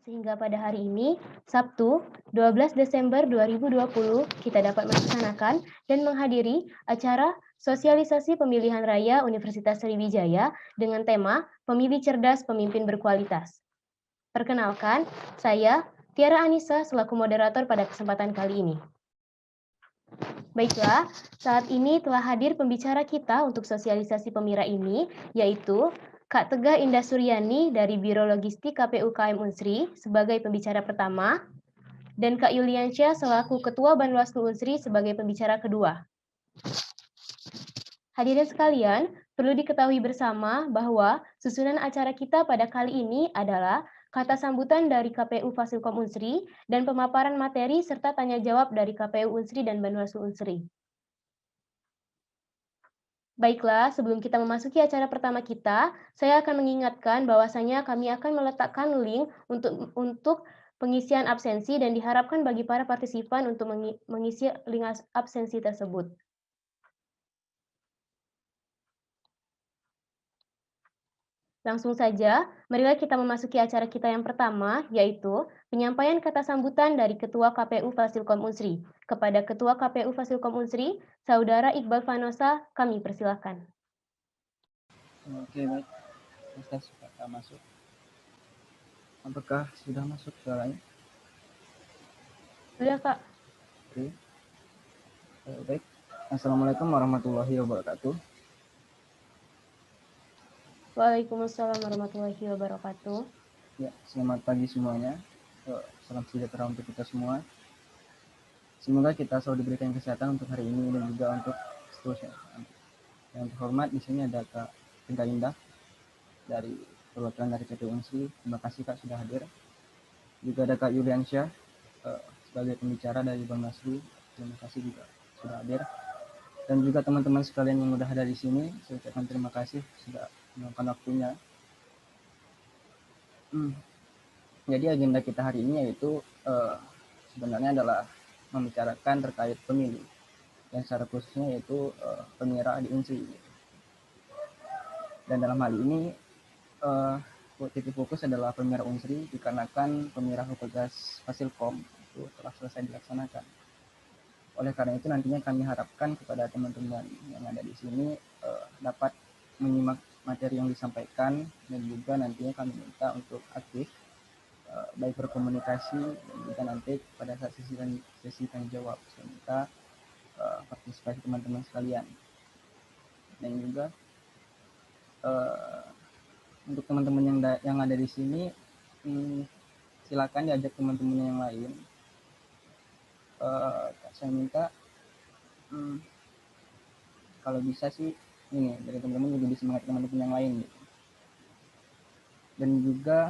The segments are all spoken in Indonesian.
Sehingga pada hari ini, Sabtu, 12 Desember 2020, kita dapat melaksanakan dan menghadiri acara sosialisasi pemilihan raya Universitas Sriwijaya dengan tema Pemilih Cerdas Pemimpin Berkualitas. Perkenalkan, saya Tiara Anissa selaku moderator pada kesempatan kali ini. Baiklah, saat ini telah hadir pembicara kita untuk sosialisasi pemira ini, yaitu Kak Tegah Indah Suryani dari Biro Logistik KPU KM Unsri sebagai pembicara pertama, dan Kak Yuliansyah selaku Ketua Banwaslu Unsri sebagai pembicara kedua. Hadirin sekalian, perlu diketahui bersama bahwa susunan acara kita pada kali ini adalah kata sambutan dari KPU Fasilkom Unsri dan pemaparan materi serta tanya jawab dari KPU Unsri dan Banwaslu Unsri. Baiklah, sebelum kita memasuki acara pertama kita, saya akan mengingatkan bahwasanya kami akan meletakkan link untuk pengisian absensi dan diharapkan bagi para partisipan untuk mengisi link absensi tersebut. Langsung saja, marilah kita memasuki acara kita yang pertama, yaitu penyampaian kata sambutan dari Ketua KPU Fasilkom Unsri. Kepada Ketua KPU Fasilkom Unsri, Saudara Iqbal Fanosa, kami persilahkan. Oke, baik. Tes sudah masuk. Apakah sudah masuk suaranya? Sudah, Kak. Oke. Baik. Assalamualaikum warahmatullahi wabarakatuh. Waalaikumsalam warahmatullahi wabarakatuh. Ya, selamat pagi semuanya. Salam sejahtera untuk kita semua. Semoga kita selalu diberikan kesehatan untuk hari ini dan juga untuk seterusnya. Yang terhormat di sini ada Kak Tegah Indah dari perwakilan dari KPU Unsri. Terima kasih Kak sudah hadir. Juga ada Kak Yuliansyah sebagai pembicara dari Banwaslu. Terima kasih juga sudah hadir. Dan juga teman-teman sekalian yang sudah ada di sini, saya ucapkan terima kasih sudah meluangkan waktunya. Jadi agenda kita hari ini yaitu sebenarnya adalah membicarakan terkait pemilu, dan secara khususnya yaitu pemira di Unsri. Dan dalam hal ini titik fokus adalah pemira Unsri dikarenakan pemira Fakultas Fasilkom itu telah selesai dilaksanakan. Oleh karena itu nantinya kami harapkan kepada teman-teman yang ada di sini dapat menyimak materi yang disampaikan, dan juga nantinya kami minta untuk aktif baik berkomunikasi dan juga nanti pada saat sesi tanya jawab. Saya minta partisipasi teman-teman sekalian. Dan juga untuk teman-teman yang ada di sini, silakan diajak teman-teman yang lain. Saya minta kalau bisa sih ini dari teman-teman juga bisa mengajak teman-teman yang lain gitu. Dan juga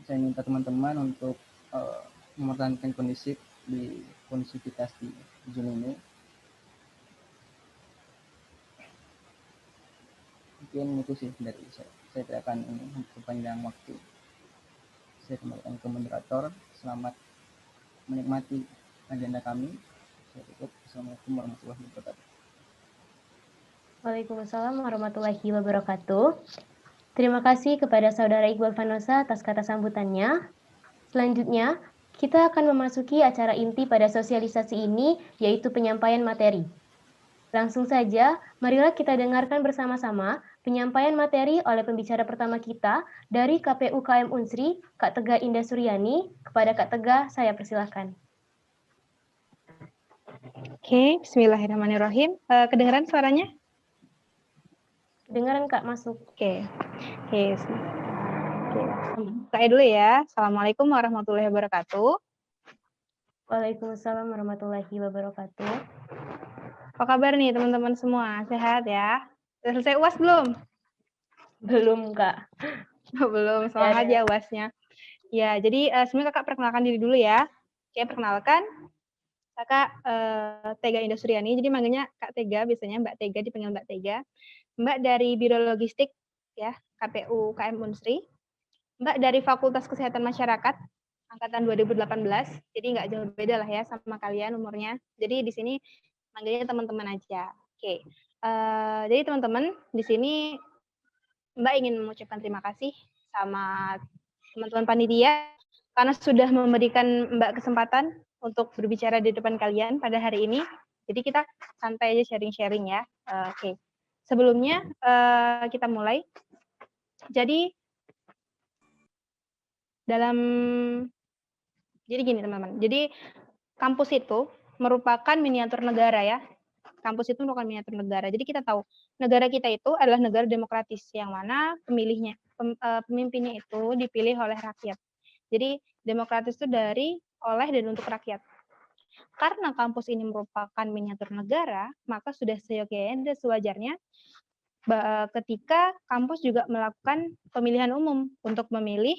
saya minta teman-teman untuk mempertahankan kondisi kondusivitas di Zoom ini. Mungkin itu sih dari saya. Saya tidak akan memperpanjang waktu. Saya kembalikan ke moderator. Selamat menikmati agenda kami. Saya tutup. Assalamualaikum warahmatullahi wabarakatuh. Waalaikumsalam warahmatullahi wabarakatuh. Terima kasih kepada Saudara Iqbal Fanosa atas kata sambutannya. Selanjutnya, kita akan memasuki acara inti pada sosialisasi ini, yaitu penyampaian materi. Langsung saja, marilah kita dengarkan bersama-sama penyampaian materi oleh pembicara pertama kita dari KPU KM Unsri, Kak Tegah Indah Suryani. Kepada Kak Tegah, saya persilahkan. Oke, bismillahirrahmanirrahim. Kedengaran suaranya? Kedengaran, Kak, masuk. Oke. Saya dulu ya. Assalamualaikum warahmatullahi wabarakatuh. Waalaikumsalam warahmatullahi wabarakatuh. Apa kabar nih teman-teman semua? Sehat ya? Sudah selesai UAS belum? Belum, Kak. Belum, semangat ya UASnya. Ya, jadi sebelumnya Kakak perkenalkan diri dulu ya. Oke, perkenalkan. Kakak Tegah Indah Suryani, jadi manggilnya Kak Tegah, biasanya Mbak Tegah, dipanggil Mbak Tegah. Mbak dari Biro Logistik ya, KPU KM Unsri. Mbak dari Fakultas Kesehatan Masyarakat angkatan 2018. Jadi nggak jauh beda lah ya sama kalian umurnya. Jadi di sini manggilnya teman-teman aja. Oke. Jadi teman-teman, di sini Mbak ingin mengucapkan terima kasih sama teman-teman panitia karena sudah memberikan Mbak kesempatan untuk berbicara di depan kalian pada hari ini. Jadi kita santai aja sharing-sharing ya. Oke. Sebelumnya kita mulai. Jadi jadi gini teman-teman. Jadi kampus itu merupakan miniatur negara ya. Kampus itu merupakan miniatur negara. Jadi kita tahu negara kita itu adalah negara demokratis yang mana pemimpinnya itu dipilih oleh rakyat. Jadi demokratis itu dari, oleh, dan untuk rakyat. Karena kampus ini merupakan miniatur negara, maka sudah seyogyanya dan sewajarnya ketika kampus juga melakukan pemilihan umum untuk memilih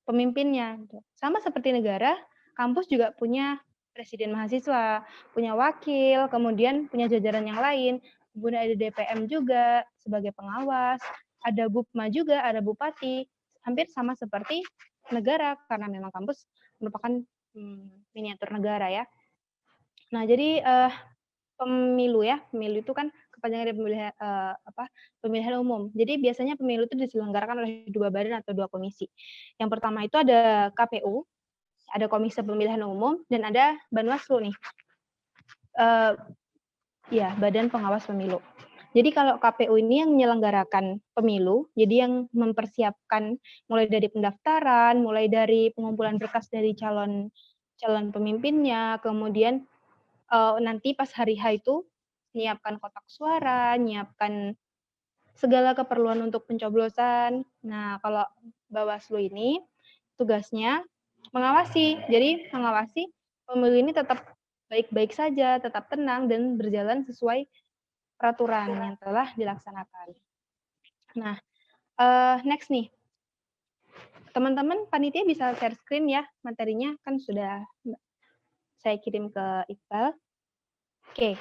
pemimpinnya. Sama seperti negara, kampus juga punya presiden mahasiswa, punya wakil, kemudian punya jajaran yang lain, kemudian ada DPM juga sebagai pengawas, ada BUPMA juga, ada bupati, hampir sama seperti negara karena memang kampus merupakan miniatur negara ya. Nah, jadi pemilu itu kan kepanjangan dari pemilihan umum. Jadi biasanya pemilu itu diselenggarakan oleh 2 badan atau 2 komisi. Yang pertama itu ada KPU, ada Komisi Pemilihan Umum, dan ada Banwaslu nih. Badan Pengawas Pemilu. Jadi kalau KPU ini yang menyelenggarakan pemilu, jadi yang mempersiapkan mulai dari pendaftaran, mulai dari pengumpulan berkas dari calon pemimpinnya, kemudian nanti pas hari H itu nyiapkan kotak suara, nyiapkan segala keperluan untuk pencoblosan. Nah, kalau Bawaslu ini tugasnya mengawasi. Jadi mengawasi pemilu ini tetap baik-baik saja, tetap tenang dan berjalan sesuai peraturan yang telah dilaksanakan. Nah, next nih. Teman-teman panitia bisa share screen ya, materinya kan sudah saya kirim ke Iqbal. Oke.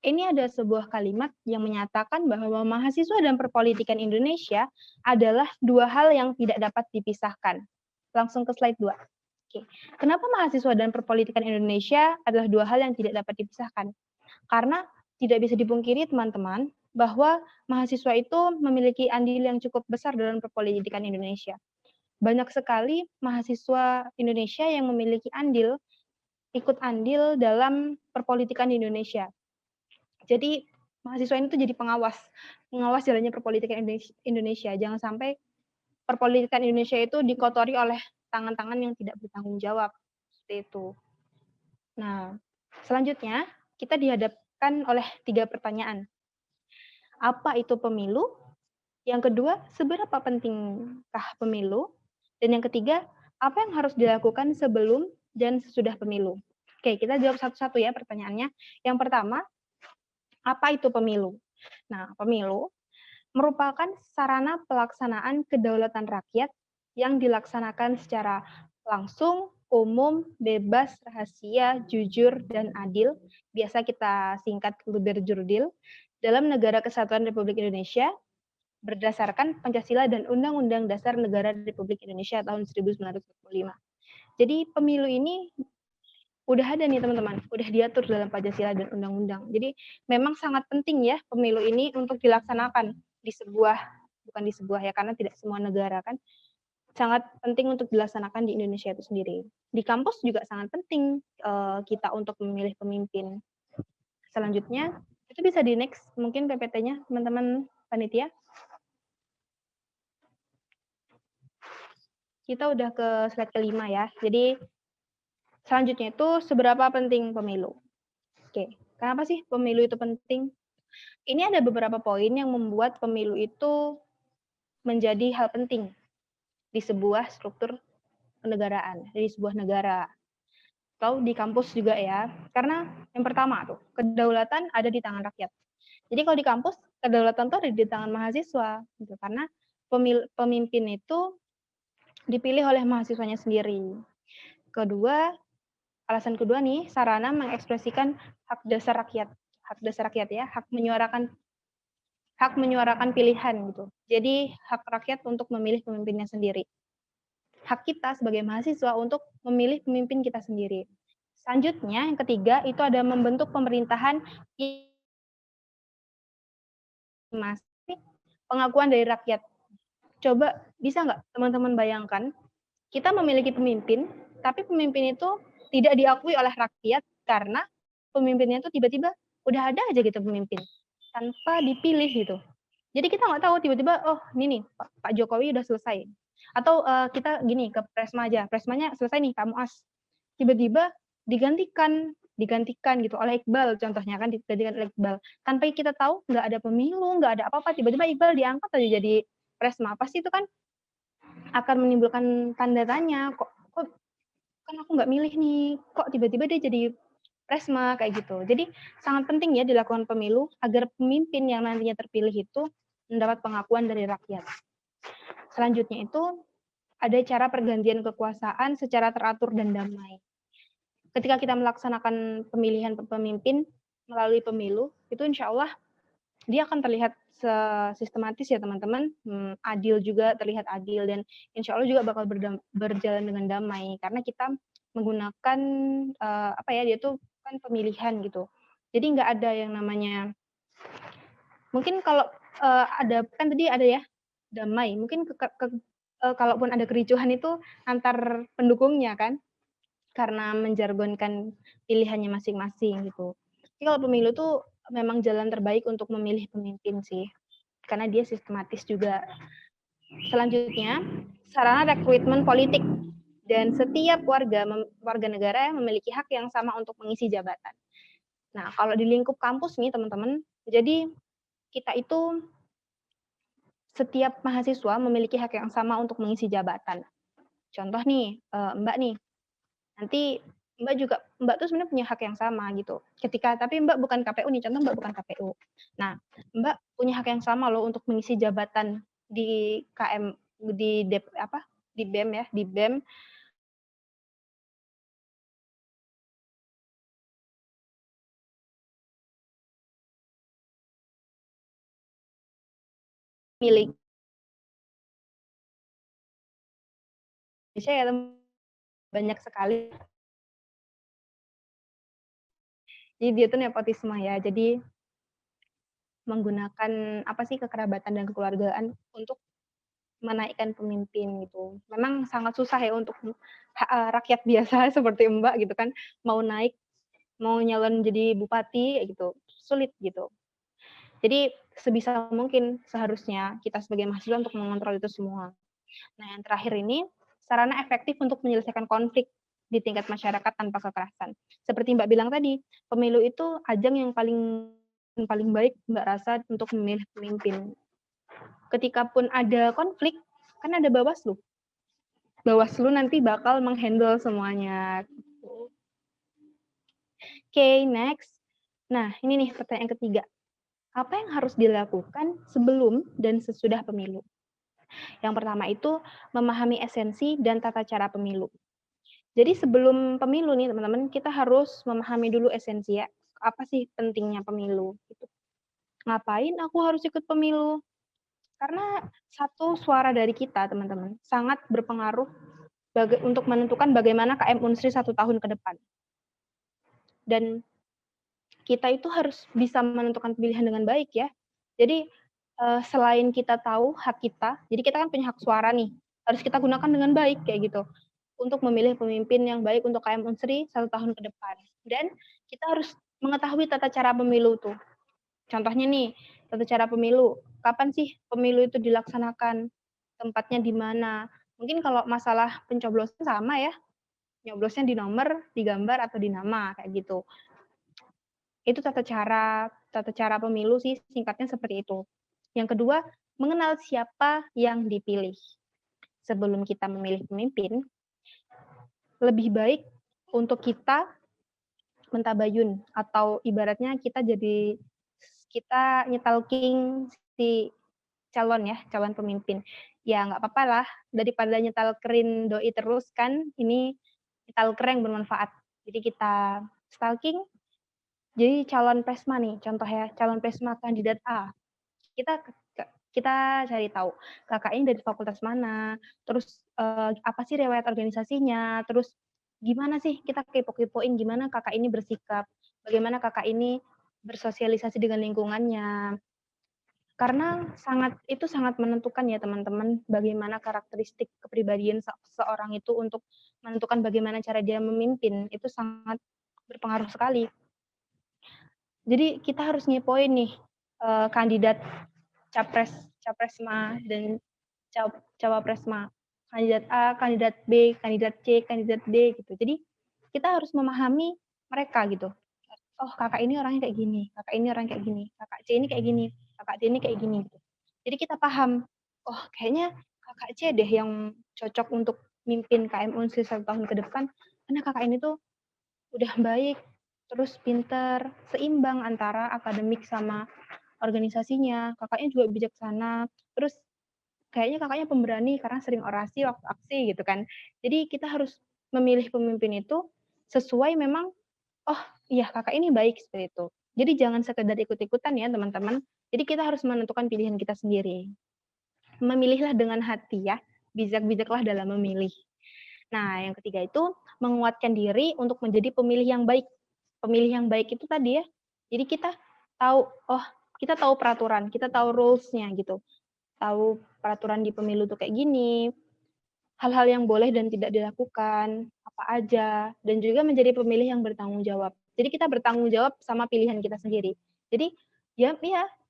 Ini ada sebuah kalimat yang menyatakan bahwa mahasiswa dan perpolitikan Indonesia adalah 2 hal yang tidak dapat dipisahkan. Langsung ke slide 2. Oke. Kenapa mahasiswa dan perpolitikan Indonesia adalah 2 hal yang tidak dapat dipisahkan? Karena tidak bisa dipungkiri teman-teman bahwa mahasiswa itu memiliki andil yang cukup besar dalam perpolitikan Indonesia. Banyak sekali mahasiswa Indonesia yang memiliki ikut andil dalam perpolitikan di Indonesia. Jadi mahasiswa ini tuh jadi pengawas jalannya perpolitikan Indonesia. Jangan sampai perpolitikan Indonesia itu dikotori oleh tangan-tangan yang tidak bertanggung jawab. Seperti itu. Nah, selanjutnya kita dihadapkan oleh 3 pertanyaan. Apa itu pemilu? Yang kedua, seberapa pentingkah pemilu? Dan yang ketiga, apa yang harus dilakukan sebelum dan sesudah pemilu? Oke, kita jawab satu-satu ya pertanyaannya. Yang pertama, apa itu pemilu? Nah, pemilu merupakan sarana pelaksanaan kedaulatan rakyat yang dilaksanakan secara langsung, umum, bebas, rahasia, jujur, dan adil. Biasa kita singkat Luber-Jurdil dalam Negara Kesatuan Republik Indonesia berdasarkan Pancasila dan Undang-Undang Dasar Negara Republik Indonesia tahun 1945. Jadi pemilu ini udah ada nih teman-teman, udah diatur dalam Pancasila dan undang-undang. Jadi memang sangat penting ya pemilu ini untuk dilaksanakan bukan di sebuah ya, karena tidak semua negara kan, sangat penting untuk dilaksanakan di Indonesia itu sendiri. Di kampus juga sangat penting kita untuk memilih pemimpin. Selanjutnya, itu bisa di next mungkin PPT-nya teman-teman panitia. Kita udah ke slide kelima ya. Jadi selanjutnya itu seberapa penting pemilu. Oke, kenapa sih pemilu itu penting? Ini ada beberapa poin yang membuat pemilu itu menjadi hal penting di sebuah struktur kenegaraan, di sebuah negara. Atau di kampus juga ya. Karena yang pertama tuh, kedaulatan ada di tangan rakyat. Jadi kalau di kampus, kedaulatan tuh ada di tangan mahasiswa. Gitu. Karena pemimpin itu dipilih oleh mahasiswanya sendiri. Alasan kedua nih, sarana mengekspresikan hak dasar rakyat ya, hak menyuarakan pilihan gitu. Jadi hak rakyat untuk memilih pemimpinnya sendiri. Hak kita sebagai mahasiswa untuk memilih pemimpin kita sendiri. Selanjutnya, yang ketiga itu ada membentuk pemerintahan pengakuan dari rakyat. Coba bisa nggak teman-teman bayangkan, kita memiliki pemimpin, tapi pemimpin itu tidak diakui oleh rakyat karena pemimpinnya itu tiba-tiba udah ada aja gitu pemimpin, tanpa dipilih gitu. Jadi kita nggak tahu tiba-tiba, oh ini nih Pak Jokowi udah selesai. Atau kita gini ke Presma aja, Presmanya selesai nih Pak Muas. Tiba-tiba digantikan gitu oleh Iqbal contohnya kan digantikan oleh Iqbal. Tanpa kita tahu nggak ada pemilu, nggak ada apa-apa, tiba-tiba Iqbal diangkat aja jadi Presma. Pasti itu kan akan menimbulkan tanda tanya, kok kan aku nggak milih nih, kok tiba-tiba dia jadi Presma kayak gitu. Jadi sangat penting ya dilakukan pemilu agar pemimpin yang nantinya terpilih itu mendapat pengakuan dari rakyat. Selanjutnya itu ada cara pergantian kekuasaan secara teratur dan damai. Ketika kita melaksanakan pemilihan pemimpin melalui pemilu, itu insya Allah dia akan terlihat sistematis ya teman-teman, adil juga, terlihat adil, dan insya Allah juga bakal berjalan dengan damai karena kita menggunakan dia tuh kan pemilihan gitu. Jadi nggak ada yang namanya, mungkin kalau ada kan tadi ada ya damai, mungkin kalaupun ada kericuhan itu antar pendukungnya kan, karena menjargonkan pilihannya masing-masing gitu. Jadi kalau pemilu tuh memang jalan terbaik untuk memilih pemimpin sih, karena dia sistematis juga. Selanjutnya, sarana rekrutmen politik, dan setiap warga negara memiliki hak yang sama untuk mengisi jabatan. Nah, kalau di lingkup kampus nih teman-teman, jadi kita itu setiap mahasiswa memiliki hak yang sama untuk mengisi jabatan. Contoh nih, Mbak nih, nanti Mbak tuh sebenarnya punya hak yang sama gitu. Tapi Mbak bukan KPU nih, contoh Mbak bukan KPU. Nah, Mbak punya hak yang sama loh untuk mengisi jabatan di KM di BEM ya, di BEM milik Indonesia ya, banyak sekali. Jadi dia tuh nepotisme ya. Jadi menggunakan kekerabatan dan kekeluargaan untuk menaikkan pemimpin gitu. Memang sangat susah ya untuk rakyat biasa seperti Mbak gitu kan, mau naik, mau nyalon jadi bupati gitu, sulit gitu. Jadi sebisa mungkin seharusnya kita sebagai mahasiswa untuk mengontrol itu semua. Nah, yang terakhir ini sarana efektif untuk menyelesaikan konflik di tingkat masyarakat tanpa kekerasan. Seperti Mbak bilang tadi, pemilu itu ajang yang paling baik Mbak rasa untuk memilih pemimpin. Ketika pun ada konflik, kan ada Bawaslu. Bawaslu nanti bakal menghandle semuanya. Oke, next. Nah, ini nih pertanyaan ketiga. Apa yang harus dilakukan sebelum dan sesudah pemilu? Yang pertama itu memahami esensi dan tata cara pemilu. Jadi sebelum pemilu nih teman-teman, kita harus memahami dulu esensi ya. Apa sih pentingnya pemilu? Gitu. Ngapain aku harus ikut pemilu? Karena satu suara dari kita teman-teman sangat berpengaruh untuk menentukan bagaimana KM Unsri 1 tahun ke depan. Dan kita itu harus bisa menentukan pilihan dengan baik ya. Jadi selain kita tahu hak kita, jadi kita kan punya hak suara nih, harus kita gunakan dengan baik kayak gitu untuk memilih pemimpin yang baik untuk KM Unsri 1 tahun ke depan. Dan kita harus mengetahui tata cara pemilu tuh. Contohnya nih, tata cara pemilu. Kapan sih pemilu itu dilaksanakan? Tempatnya di mana? Mungkin kalau masalah pencoblosan sama ya, nyoblosnya di nomor, di gambar, atau di nama kayak gitu. Itu tata cara pemilu sih, singkatnya seperti itu. Yang kedua, mengenal siapa yang dipilih. Sebelum kita memilih pemimpin, lebih baik untuk kita mentabayun, atau ibaratnya kita nyetalking si calon pemimpin. Ya nggak apa-apa lah, daripada nyetal kerin doi terus kan, ini nyetal keren bermanfaat. Jadi kita stalking, jadi calon Presma nih, contoh ya, calon Presma kandidat A. Kita cari tahu kakak ini dari fakultas mana, terus apa sih riwayat organisasinya, terus gimana sih kita kepo-kepoin gimana kakak ini bersikap, bagaimana kakak ini bersosialisasi dengan lingkungannya. Karena itu sangat menentukan ya teman-teman, bagaimana karakteristik kepribadian seseorang itu untuk menentukan bagaimana cara dia memimpin, itu sangat berpengaruh sekali. Jadi kita harus ngepoin nih kandidat capresma dan cawapresma, kandidat A, kandidat B, kandidat C, kandidat D gitu. Jadi kita harus memahami mereka gitu. Oh, kakak ini orangnya kayak gini, kakak ini orang kayak gini, kakak C ini kayak gini, kakak D ini kayak gini gitu. Jadi kita paham, oh kayaknya kakak C deh yang cocok untuk mimpin KM Unsri 1 tahun ke depan, karena kakak ini tuh udah baik, terus pinter, seimbang antara akademik sama organisasinya, kakaknya juga bijaksana, terus kayaknya kakaknya pemberani karena sering orasi waktu aksi gitu kan. Jadi kita harus memilih pemimpin itu sesuai memang, oh iya kakak ini baik seperti itu. Jadi jangan sekedar ikut-ikutan ya teman-teman. Jadi kita harus menentukan pilihan kita sendiri. Memilihlah dengan hati ya, bijak-bijaklah dalam memilih. Nah, yang ketiga itu menguatkan diri untuk menjadi pemilih yang baik. Pemilih yang baik itu tadi ya, jadi kita tahu, oh kita tahu peraturan, kita tahu rules-nya gitu. Tahu peraturan di pemilu tuh kayak gini, hal-hal yang boleh dan tidak dilakukan, apa aja, dan juga menjadi pemilih yang bertanggung jawab. Jadi kita bertanggung jawab sama pilihan kita sendiri. Jadi ya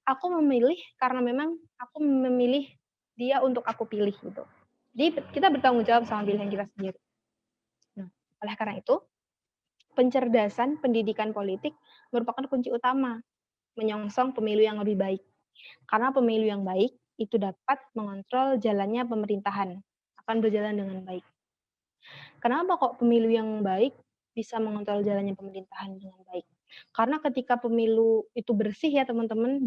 aku memilih karena memang aku memilih dia untuk aku pilih gitu. Jadi kita bertanggung jawab sama pilihan kita sendiri. Nah, oleh karena itu, pencerdasan pendidikan politik merupakan kunci utama menyongsong pemilu yang lebih baik. Karena pemilu yang baik itu dapat mengontrol jalannya pemerintahan, akan berjalan dengan baik. Kenapa kok pemilu yang baik bisa mengontrol jalannya pemerintahan dengan baik? Karena ketika pemilu itu bersih ya teman-teman,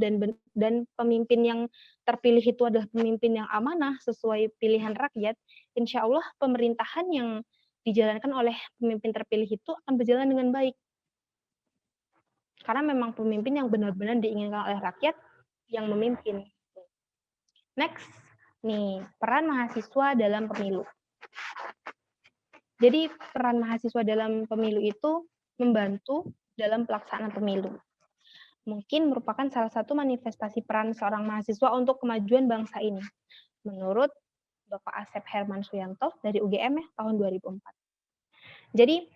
dan pemimpin yang terpilih itu adalah pemimpin yang amanah sesuai pilihan rakyat, insya Allah pemerintahan yang dijalankan oleh pemimpin terpilih itu akan berjalan dengan baik. Karena memang pemimpin yang benar-benar diinginkan oleh rakyat yang memimpin. Next, nih peran mahasiswa dalam pemilu. Jadi peran mahasiswa dalam pemilu itu membantu dalam pelaksanaan pemilu. Mungkin merupakan salah satu manifestasi peran seorang mahasiswa untuk kemajuan bangsa ini. Menurut Bapak Asep Herman Suyanto dari UGM ya, tahun 2004. Jadi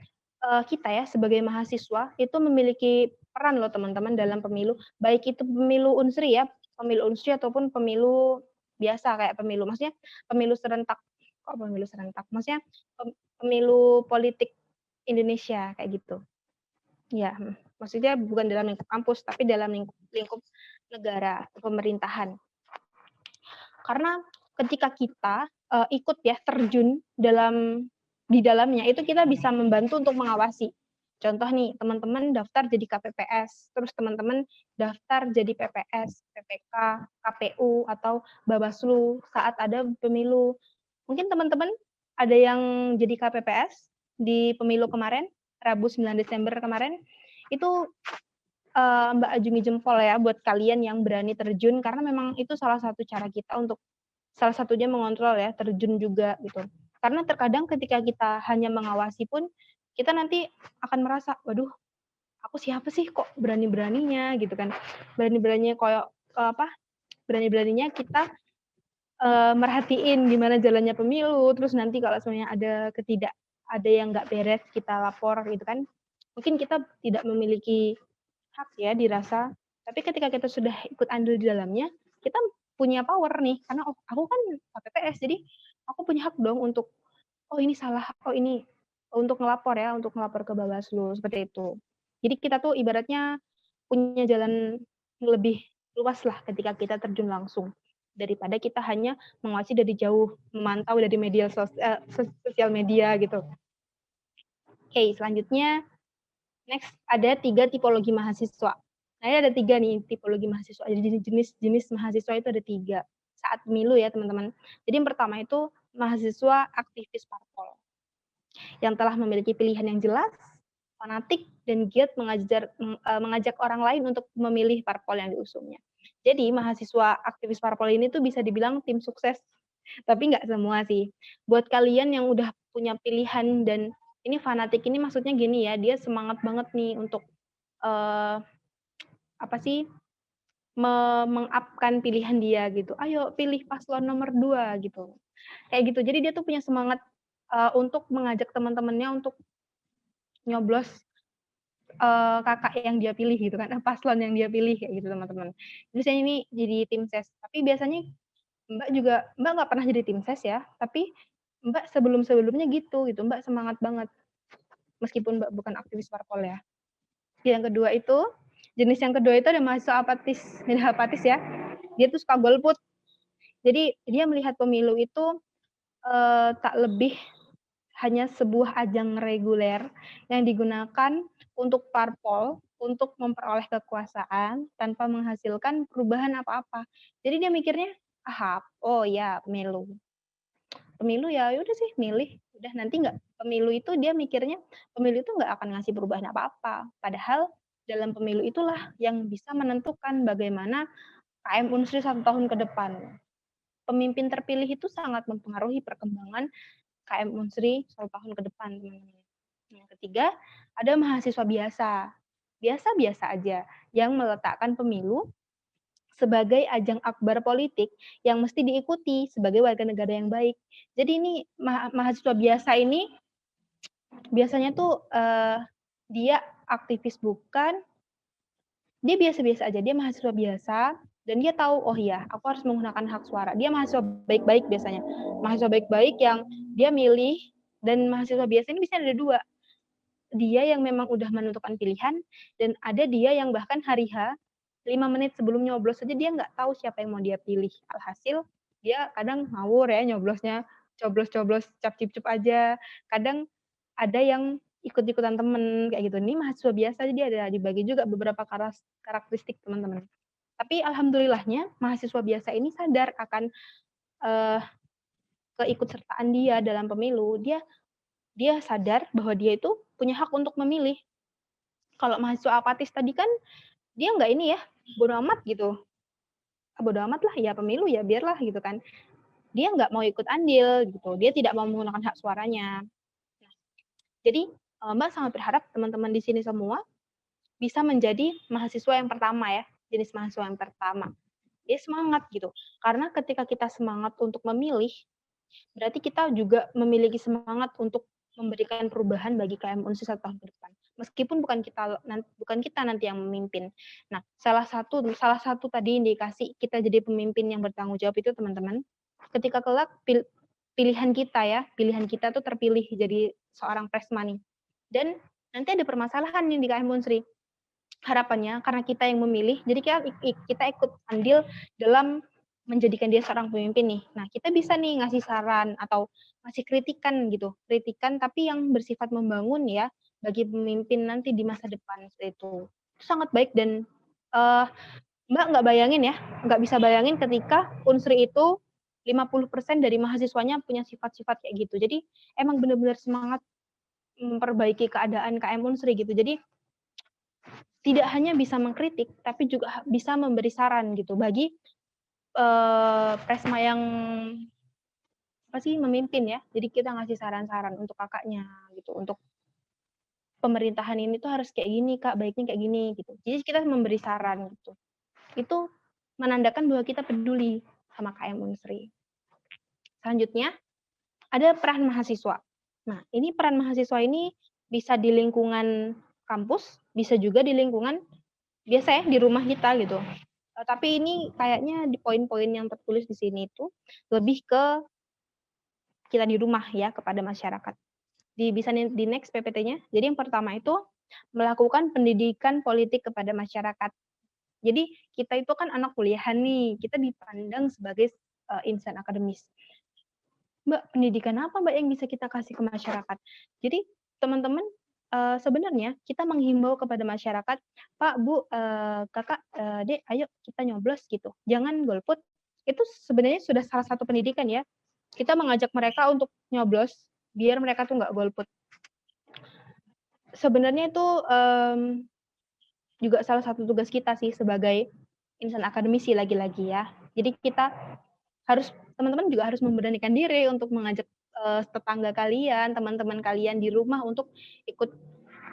kita ya sebagai mahasiswa itu memiliki peran loh teman-teman dalam pemilu, baik itu pemilu Unsri ya, pemilu Unsri ataupun pemilu biasa kayak pemilu, maksudnya pemilu serentak. Kok pemilu serentak? Maksudnya pemilu politik Indonesia kayak gitu. Ya, maksudnya bukan dalam lingkup kampus tapi dalam lingkup negara, pemerintahan. Karena ketika kita ikut ya terjun di dalamnya itu kita bisa membantu untuk mengawasi. Contoh nih, teman-teman daftar jadi KPPS, terus teman-teman daftar jadi PPS, PPK, KPU atau Bawaslu saat ada pemilu. Mungkin teman-teman ada yang jadi KPPS di pemilu kemarin, Rabu 9 Desember kemarin, itu Mbak Ajumi jempol ya buat kalian yang berani terjun, karena memang itu salah satu cara kita untuk salah satunya mengontrol ya, terjun juga gitu. Karena terkadang ketika kita hanya mengawasi pun, kita nanti akan merasa, waduh, aku siapa sih kok berani-beraninya gitu kan. Berani-beraninya kayak berani-beraninya kita merhatiin gimana jalannya pemilu, terus nanti kalau sebenarnya ada yang nggak beres kita lapor gitu kan. Mungkin kita tidak memiliki hak ya dirasa, tapi ketika kita sudah ikut andil di dalamnya, kita punya power nih, karena oh aku kan KPPS, jadi aku punya hak dong untuk oh ini salah, oh ini untuk ngelapor ya, untuk ngelapor ke Bawaslu seperti itu. Jadi kita tuh ibaratnya punya jalan lebih luas lah ketika kita terjun langsung daripada kita hanya mengawasi dari jauh, memantau dari media sosial media gitu. Oke, selanjutnya next ada 3 tipologi mahasiswa. Nah, ini ada 3 nih tipologi mahasiswa. Jadi jenis mahasiswa itu ada 3 saat pemilu ya teman-teman. Jadi yang pertama itu mahasiswa aktivis parpol yang telah memiliki pilihan yang jelas, fanatik, dan giat mengajak orang lain untuk memilih parpol yang diusungnya. Jadi mahasiswa aktivis parpol ini tuh bisa dibilang tim sukses, tapi nggak semua sih. Buat kalian yang udah punya pilihan dan ini fanatik ini maksudnya gini ya, dia semangat banget nih untuk meng-up-kan pilihan dia gitu. Ayo pilih paslon nomor 2 gitu. Kayak gitu. Jadi dia tuh punya semangat untuk mengajak teman-temannya untuk nyoblos kakak yang dia pilih gitu kan, paslon yang dia pilih kayak gitu teman-teman. Biasanya ini jadi tim ses. Tapi biasanya Mbak nggak pernah jadi tim ses ya, tapi Mbak sebelum-sebelumnya gitu, Mbak semangat banget. Meskipun Mbak bukan aktivis parpol ya. Yang kedua itu, jenis yang kedua itu ada mahasiswa apatis. Jadi apatis ya, dia tuh suka golput. Jadi dia melihat pemilu itu tak lebih hanya sebuah ajang reguler yang digunakan untuk parpol, untuk memperoleh kekuasaan tanpa menghasilkan perubahan apa-apa. Jadi dia mikirnya, oh ya pemilu. Pemilu ya udah sih milih. Udah nanti nggak pemilu itu dia mikirnya pemilu itu nggak akan ngasih perubahan apa-apa. Padahal dalam pemilu itulah yang bisa menentukan bagaimana KM Unsri 1 tahun ke depan. Pemimpin terpilih itu sangat mempengaruhi perkembangan KM Unsri 1 tahun ke depan, teman-teman. Yang ketiga, ada mahasiswa biasa. Biasa-biasa aja, yang meletakkan pemilu sebagai ajang akbar politik yang mesti diikuti sebagai warga negara yang baik. Jadi ini mahasiswa biasa ini biasanya tuh dia aktivis bukan, dia biasa-biasa aja, dia mahasiswa biasa, dan dia tahu, oh iya, aku harus menggunakan hak suara. Dia mahasiswa baik-baik biasanya. Mahasiswa baik-baik yang dia milih, dan mahasiswa biasa ini bisa ada dua. Dia yang memang udah menentukan pilihan, dan ada dia yang bahkan hari H, 5 menit sebelum nyoblos saja dia nggak tahu siapa yang mau dia pilih. Alhasil, dia kadang ngawur ya nyoblosnya, coblos-coblos cap-cip-cup aja. Kadang ada yang ikut-ikutan temen kayak gitu. Ini mahasiswa biasa jadi ada dibagi juga beberapa karakteristik teman-teman. Tapi alhamdulillahnya mahasiswa biasa ini sadar akan keikutsertaan dia dalam pemilu. Dia sadar bahwa dia itu punya hak untuk memilih. Kalau mahasiswa apatis tadi kan dia nggak ini ya, bodo amat gitu. Bodo amat lah ya pemilu ya biarlah gitu kan. Dia nggak mau ikut andil gitu. Dia tidak mau menggunakan hak suaranya. Jadi Mbak sangat berharap teman-teman di sini semua bisa menjadi mahasiswa yang pertama ya, jenis mahasiswa yang pertama. Dia semangat gitu. Karena ketika kita semangat untuk memilih, berarti kita juga memiliki semangat untuk memberikan perubahan bagi KM Unsri 1 tahun ke depan. Meskipun bukan kita nanti yang memimpin. Nah, salah satu tadi indikasi kita jadi pemimpin yang bertanggung jawab itu teman-teman, ketika kelak pilihan kita tuh terpilih jadi seorang presmani. Dan nanti ada permasalahan nih di KM Unsri. Harapannya karena kita yang memilih, jadi kita ikut andil dalam menjadikan dia seorang pemimpin nih. Nah, kita bisa nih ngasih saran atau ngasih kritikan gitu. Kritikan tapi yang bersifat membangun ya bagi pemimpin nanti di masa depan seperti itu. Itu sangat baik dan Mbak nggak bisa bayangin ketika Unsri itu 50% dari mahasiswanya punya sifat-sifat kayak gitu. Jadi emang benar-benar semangat memperbaiki keadaan KM Unsri gitu. Jadi tidak hanya bisa mengkritik, tapi juga bisa memberi saran gitu bagi Presma yang memimpin ya. Jadi kita ngasih saran-saran untuk kakaknya gitu, untuk pemerintahan ini tuh harus kayak gini kak, baiknya kayak gini gitu. Jadi kita memberi saran gitu. Itu menandakan bahwa kita peduli sama KM Unsri. Selanjutnya ada peran mahasiswa. Nah ini peran mahasiswa ini bisa di lingkungan kampus, bisa juga di lingkungan biasa ya di rumah kita gitu. Tapi ini kayaknya di poin-poin yang tertulis di sini itu lebih ke kita di rumah ya kepada masyarakat. Bisa di next PPT-nya. Jadi yang pertama itu melakukan pendidikan politik kepada masyarakat. Jadi kita itu kan anak kuliahan nih, kita dipandang sebagai insan akademis. Mbak, pendidikan apa Mbak yang bisa kita kasih ke masyarakat? Jadi teman-teman sebenarnya kita menghimbau kepada masyarakat, Pak, Bu, Kakak, Dek, ayo kita nyoblos gitu. Jangan golput. Itu sebenarnya sudah salah satu pendidikan ya. Kita mengajak mereka untuk nyoblos biar mereka tuh nggak golput. Sebenarnya itu juga salah satu tugas kita sih sebagai insan akademisi lagi-lagi ya. Jadi kita teman-teman juga harus memberanikan diri untuk mengajak tetangga kalian, teman-teman kalian di rumah untuk ikut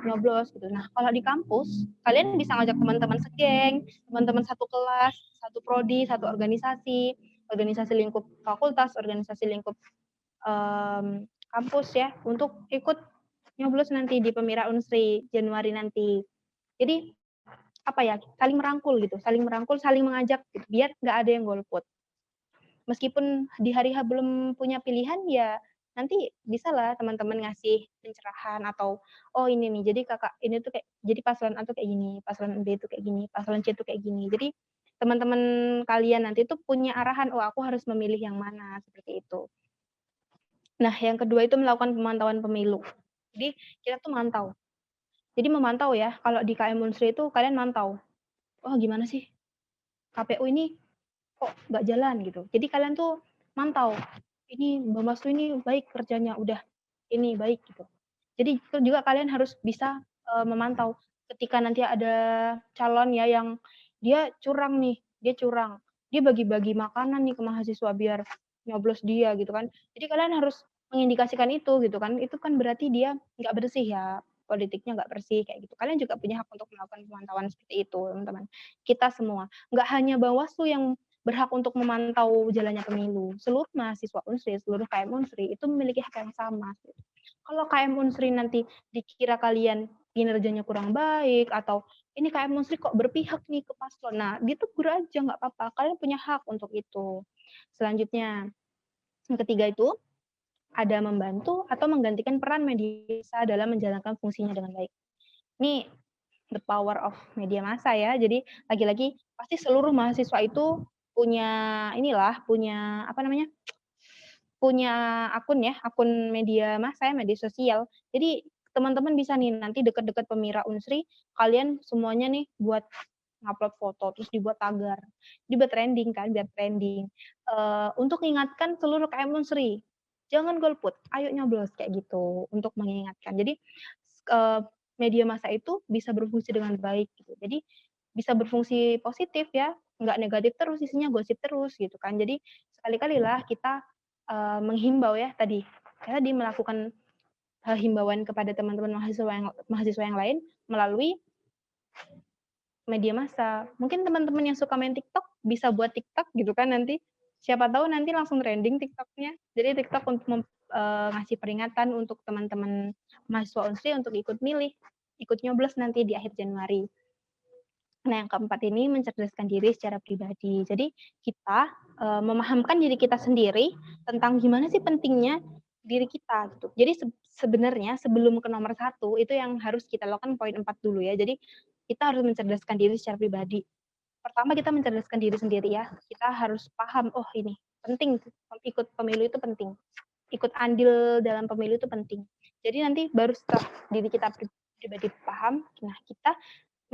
nyoblos gitu. Nah, kalau di kampus, kalian bisa ngajak teman-teman segeng, teman-teman satu kelas, satu prodi, satu organisasi, organisasi lingkup fakultas, organisasi lingkup kampus ya, untuk ikut nyoblos nanti di Pemira Unsri Januari nanti. Jadi apa ya, saling merangkul gitu, saling merangkul, saling mengajak gitu, biar nggak ada yang golput. Meskipun di hari H belum punya pilihan, ya nanti bisa lah teman-teman ngasih pencerahan atau, oh ini nih, jadi kakak ini tuh kayak, jadi paslon A tuh kayak gini, paslon B tuh kayak gini, paslon C tuh kayak gini. Jadi teman-teman kalian nanti tuh punya arahan, oh aku harus memilih yang mana, seperti itu. Nah, yang kedua itu melakukan pemantauan pemilu. Jadi kita tuh mantau. Jadi memantau ya, kalau di KM Unsri itu kalian mantau. Oh gimana sih KPU ini kok nggak jalan gitu. Jadi kalian tuh mantau. Ini Bawaslu ini baik kerjanya, udah ini baik gitu. Jadi itu juga kalian harus bisa memantau ketika nanti ada calon ya yang dia curang nih, dia curang. Dia bagi-bagi makanan nih ke mahasiswa biar nyoblos dia gitu kan. Jadi kalian harus mengindikasikan itu gitu kan. Itu kan berarti dia nggak bersih ya, politiknya nggak bersih kayak gitu. Kalian juga punya hak untuk melakukan pemantauan seperti itu, teman-teman. Kita semua, nggak hanya Bawaslu yang berhak untuk memantau jalannya pemilu. Seluruh mahasiswa Unsri, seluruh KM Unsri itu memiliki hak yang sama. Kalau KM Unsri nanti dikira kalian kinerjanya kurang baik atau ini KM Unsri kok berpihak nih ke paslon, nah ditegur aja nggak apa-apa. Kalian punya hak untuk itu. Selanjutnya, yang ketiga itu ada membantu atau menggantikan peran media massa dalam menjalankan fungsinya dengan baik. Ini the power of media massa ya. Jadi lagi-lagi pasti seluruh mahasiswa itu punya punya apa namanya? Punya akun ya, akun media massa ya, media sosial. Jadi teman-teman bisa nih nanti dekat-dekat Pemira Unsri, kalian semuanya nih buat ngupload foto, terus dibuat tagar, dibuat trending kan, biar trending. Untuk mengingatkan seluruh KM Unsri, jangan golput, ayo nyoblos kayak gitu, untuk mengingatkan. Jadi media massa itu bisa berfungsi dengan baik gitu. Jadi bisa berfungsi positif ya, nggak negatif terus, isinya gosip terus gitu kan. Jadi sekali-kalilah kita menghimbau ya tadi melakukan himbauan kepada teman-teman mahasiswa yang lain melalui media massa. Mungkin teman-teman yang suka main TikTok bisa buat TikTok gitu kan nanti. Siapa tahu nanti langsung trending TikToknya. Jadi TikTok untuk ngasih peringatan untuk teman-teman mahasiswa Unsri untuk ikut milih, ikut nyoblos nanti di akhir Januari. Nah, yang keempat ini mencerdaskan diri secara pribadi. Jadi kita memahamkan diri kita sendiri tentang gimana sih pentingnya diri kita gitu. Jadi sebenarnya sebelum ke nomor 1 itu yang harus kita lakukan poin 4 dulu ya. Jadi kita harus mencerdaskan diri secara pribadi. Pertama kita mencerdaskan diri sendiri ya. Kita harus paham, oh ini penting, ikut pemilu itu penting. Ikut andil dalam pemilu itu penting. Jadi nanti baru setelah diri kita pribadi paham, nah kita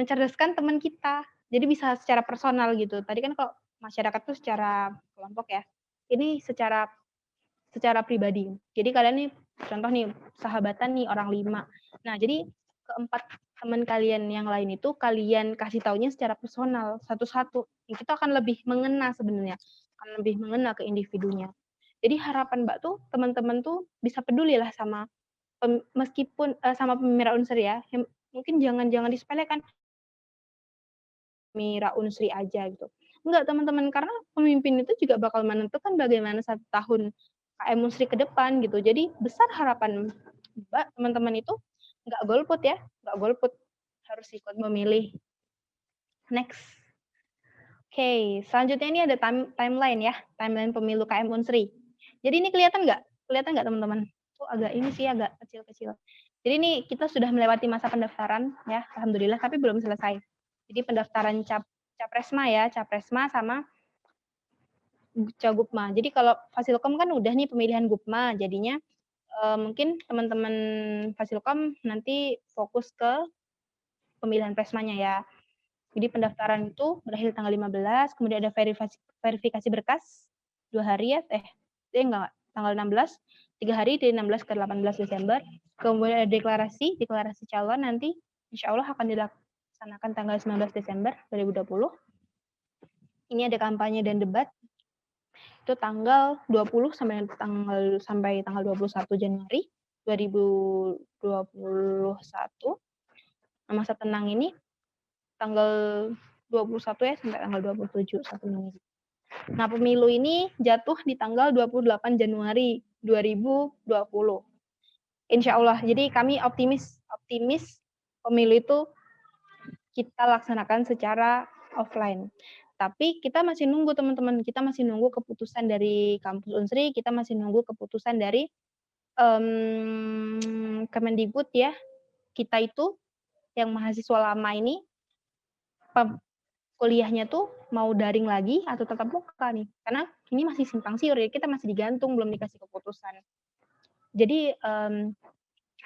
mencerdaskan teman kita. Jadi bisa secara personal gitu. Tadi kan kalau masyarakat tuh secara kelompok ya. Ini secara pribadi. Jadi kalian nih contoh nih sahabatan nih orang 5. Nah, jadi keempat teman kalian yang lain itu kalian kasih taunya secara personal satu-satu. Itu akan lebih mengena sebenarnya. Akan lebih mengena ke individunya. Jadi harapan Mbak tuh teman-teman tuh bisa peduli lah sama meskipun sama Pemira Unsri ya. Mungkin jangan disepelekan Pemira Unsri aja gitu. Enggak teman-teman, karena pemimpin itu juga bakal menentukan bagaimana 1 tahun KM Unsri ke depan gitu. Jadi besar harapan Mbak, teman-teman itu nggak golput ya, nggak golput, harus ikut memilih. Next. Oke, selanjutnya ini ada timeline ya, timeline pemilu KM Unsri. Jadi ini kelihatan nggak? Kelihatan nggak teman-teman? Tuh agak ini sih agak kecil-kecil. Jadi ini kita sudah melewati masa pendaftaran ya, alhamdulillah, tapi belum selesai. Jadi pendaftaran Capresma ya, Capresma sama Cagupma. Jadi kalau Fasilkom kan udah nih pemilihan Gupma, jadinya mungkin teman-teman Fasilkom nanti fokus ke pemilihan Presmanya ya. Jadi pendaftaran itu berakhir tanggal 15, kemudian ada verifikasi berkas 2 hari ya, enggak, tanggal 16, 3 hari dari 16 ke 18 Desember. Kemudian ada deklarasi calon nanti insya Allah akan dilaksanakan tanggal 19 Desember 2020. Ini ada kampanye dan debat. Itu tanggal 20 sampai tanggal 21 Januari 2021. Nah, masa tenang ini tanggal 21 ya sampai tanggal 27 1 minggu. Nah, pemilu ini jatuh di tanggal 28 Januari 2020. Insya Allah. Jadi kami optimis pemilu itu kita laksanakan secara offline. Tapi kita masih nunggu teman-teman, kita masih nunggu keputusan dari kampus Unsri, kita masih nunggu keputusan dari Kemendikbud ya. Kita itu yang mahasiswa lama ini kuliahnya tuh mau daring lagi atau tetap muka nih. Karena ini masih simpang siur ya, kita masih digantung belum dikasih keputusan. Jadi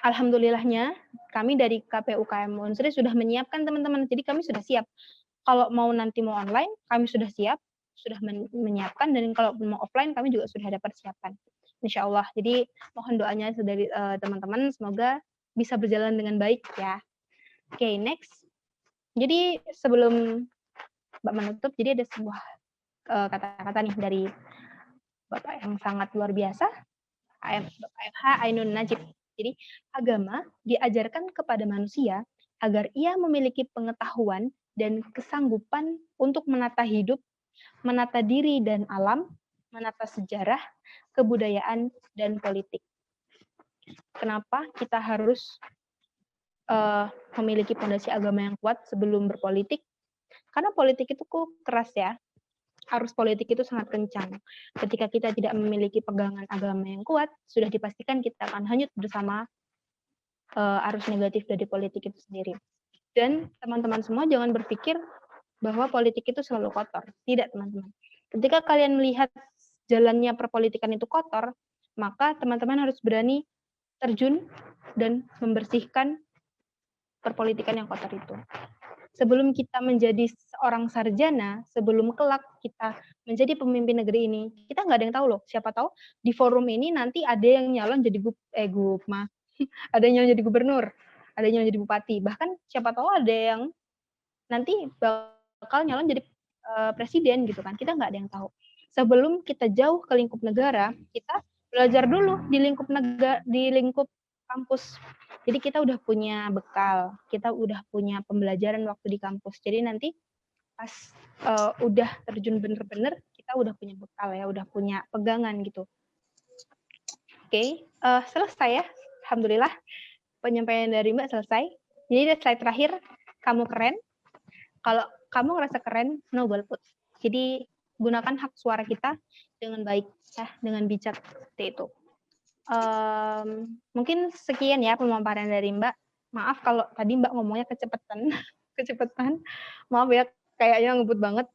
alhamdulillahnya kami dari KPU KM Unsri sudah menyiapkan teman-teman. Jadi kami sudah siap. Kalau mau nanti mau online, kami sudah siap, sudah menyiapkan, dan kalau mau offline, kami juga sudah ada persiapan. Insya Allah. Jadi mohon doanya dari teman-teman, semoga bisa berjalan dengan baik ya. Oke, next. Jadi sebelum Mbak menutup, jadi ada sebuah kata-kata nih dari Bapak yang sangat luar biasa, Bapak FH Ainun Najib. Jadi agama diajarkan kepada manusia agar ia memiliki pengetahuan dan kesanggupan untuk menata hidup, menata diri dan alam, menata sejarah, kebudayaan, dan politik. Kenapa kita harus memiliki fondasi agama yang kuat sebelum berpolitik? Karena politik itu kok keras ya. Arus politik itu sangat kencang. Ketika kita tidak memiliki pegangan agama yang kuat, sudah dipastikan kita akan hanyut bersama arus negatif dari politik itu sendiri. Dan teman-teman semua jangan berpikir bahwa politik itu selalu kotor. Tidak, teman-teman. Ketika kalian melihat jalannya perpolitikan itu kotor, maka teman-teman harus berani terjun dan membersihkan perpolitikan yang kotor itu. Sebelum kita menjadi seorang sarjana, sebelum kelak kita menjadi pemimpin negeri ini, kita nggak ada yang tahu loh. Siapa tahu di forum ini nanti ada yang nyalon jadi ada yang nyalon jadi gubernur, ada yang nyalon jadi bupati. Bahkan siapa tahu ada yang nanti bakal nyalon jadi presiden gitu kan. Kita nggak ada yang tahu. Sebelum kita jauh ke lingkup negara, kita belajar dulu di lingkup kampus. Jadi kita udah punya bekal, kita udah punya pembelajaran waktu di kampus. Jadi nanti pas udah terjun bener-bener, kita udah punya bekal ya, udah punya pegangan gitu. Oke, selesai ya. Alhamdulillah penyampaian dari Mbak selesai. Jadi slide terakhir, kamu keren. Kalau kamu ngerasa keren, no golput. Jadi gunakan hak suara kita dengan baik, ya, dengan bijak seperti itu. Mungkin sekian ya pemaparan dari Mbak. Maaf kalau tadi Mbak ngomongnya kecepatan. Maaf ya, kayaknya ngebut banget.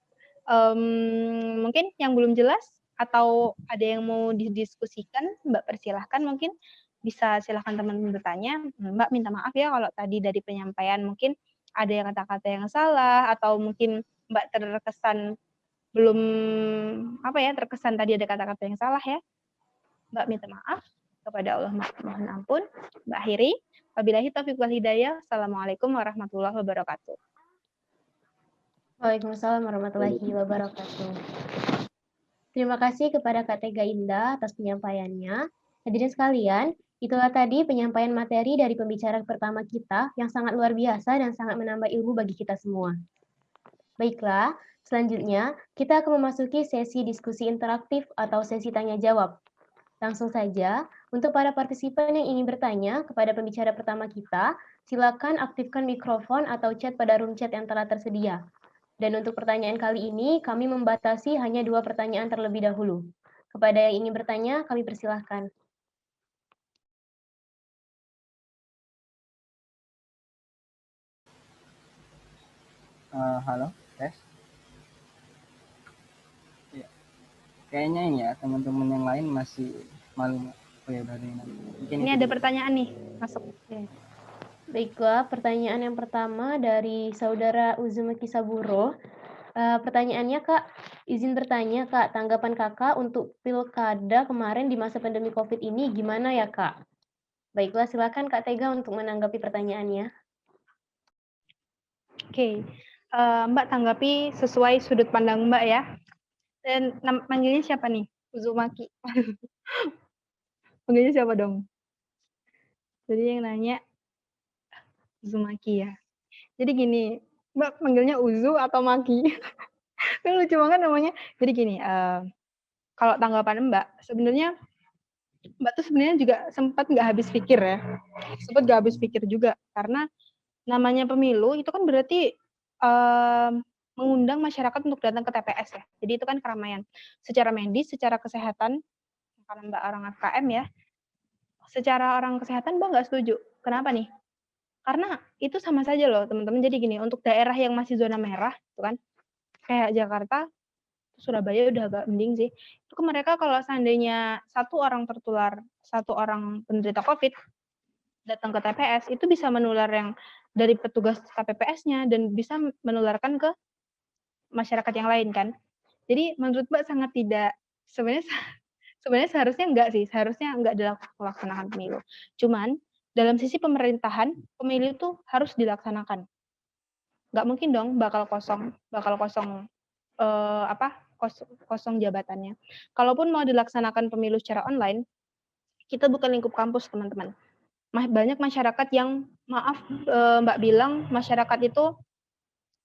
Mungkin yang belum jelas atau ada yang mau didiskusikan, Mbak persilahkan, mungkin bisa silahkan teman-teman bertanya. Mbak minta maaf ya kalau tadi dari penyampaian mungkin ada yang kata-kata yang salah, atau mungkin Mbak terkesan terkesan tadi ada kata-kata yang salah ya. Mbak minta maaf kepada Allah, mohon ampun. Mbak akhiri, wabillahi taufiq wal hidayah. Assalamualaikum warahmatullahi wabarakatuh. Waalaikumsalam warahmatullahi wabarakatuh. Terima kasih kepada Kak Tega Indah atas penyampaiannya. Hadirin sekalian, itulah tadi penyampaian materi dari pembicara pertama kita yang sangat luar biasa dan sangat menambah ilmu bagi kita semua. Baiklah, selanjutnya kita akan memasuki sesi diskusi interaktif atau sesi tanya-jawab. Langsung saja, untuk para partisipan yang ingin bertanya kepada pembicara pertama kita, silakan aktifkan mikrofon atau chat pada room chat yang telah tersedia. Dan untuk pertanyaan kali ini, kami membatasi hanya 2 pertanyaan terlebih dahulu. Kepada yang ingin bertanya, kami persilahkan. Halo, tes. Ya. Kayaknya ini ya, teman-teman yang lain masih malu. Oh ya, udah ada yang ini ada pertanyaan nih, masuk. Baiklah, pertanyaan yang pertama dari Saudara Uzumaki Saburo. Pertanyaannya, Kak, izin bertanya, Kak, tanggapan Kakak untuk pilkada kemarin di masa pandemi COVID ini gimana ya, Kak? Baiklah, silakan Kak Tega untuk menanggapi pertanyaannya. Oke, Mbak tanggapi sesuai sudut pandang Mbak ya. Dan manggilnya siapa nih? Uzumaki. Manggilnya siapa dong? Jadi yang nanya Uzumaki ya. Jadi gini, Mbak manggilnya Uzu atau Maki? Kan lucu banget namanya. Jadi gini, kalau tanggapan Mbak, sebenarnya Mbak tuh sebenarnya juga sempat nggak habis pikir ya. Sempat nggak habis pikir juga, karena namanya pemilu itu kan berarti mengundang masyarakat untuk datang ke TPS ya. Jadi itu kan keramaian. Secara medis, secara kesehatan, karena Mbak orang FKM ya, secara orang kesehatan Mbak nggak setuju. Kenapa nih? Karena itu sama saja loh teman-teman. Jadi gini, untuk daerah yang masih zona merah, itu kan kayak Jakarta, Surabaya udah agak mending sih. Itu kan mereka kalau seandainya satu orang tertular, satu orang penderita COVID datang ke TPS, itu bisa menular yang dari petugas KPPS-nya dan bisa menularkan ke masyarakat yang lain kan. Jadi menurut Mbak sangat tidak, sebenarnya sebenarnya seharusnya enggak sih, seharusnya enggak dilaksanakan pemilu. Cuman dalam sisi pemerintahan, pemilu itu harus dilaksanakan. Nggak mungkin dong bakal kosong kosong jabatannya. Kalaupun mau dilaksanakan pemilu secara online, kita bukan lingkup kampus teman-teman. Banyak masyarakat yang Mbak bilang masyarakat itu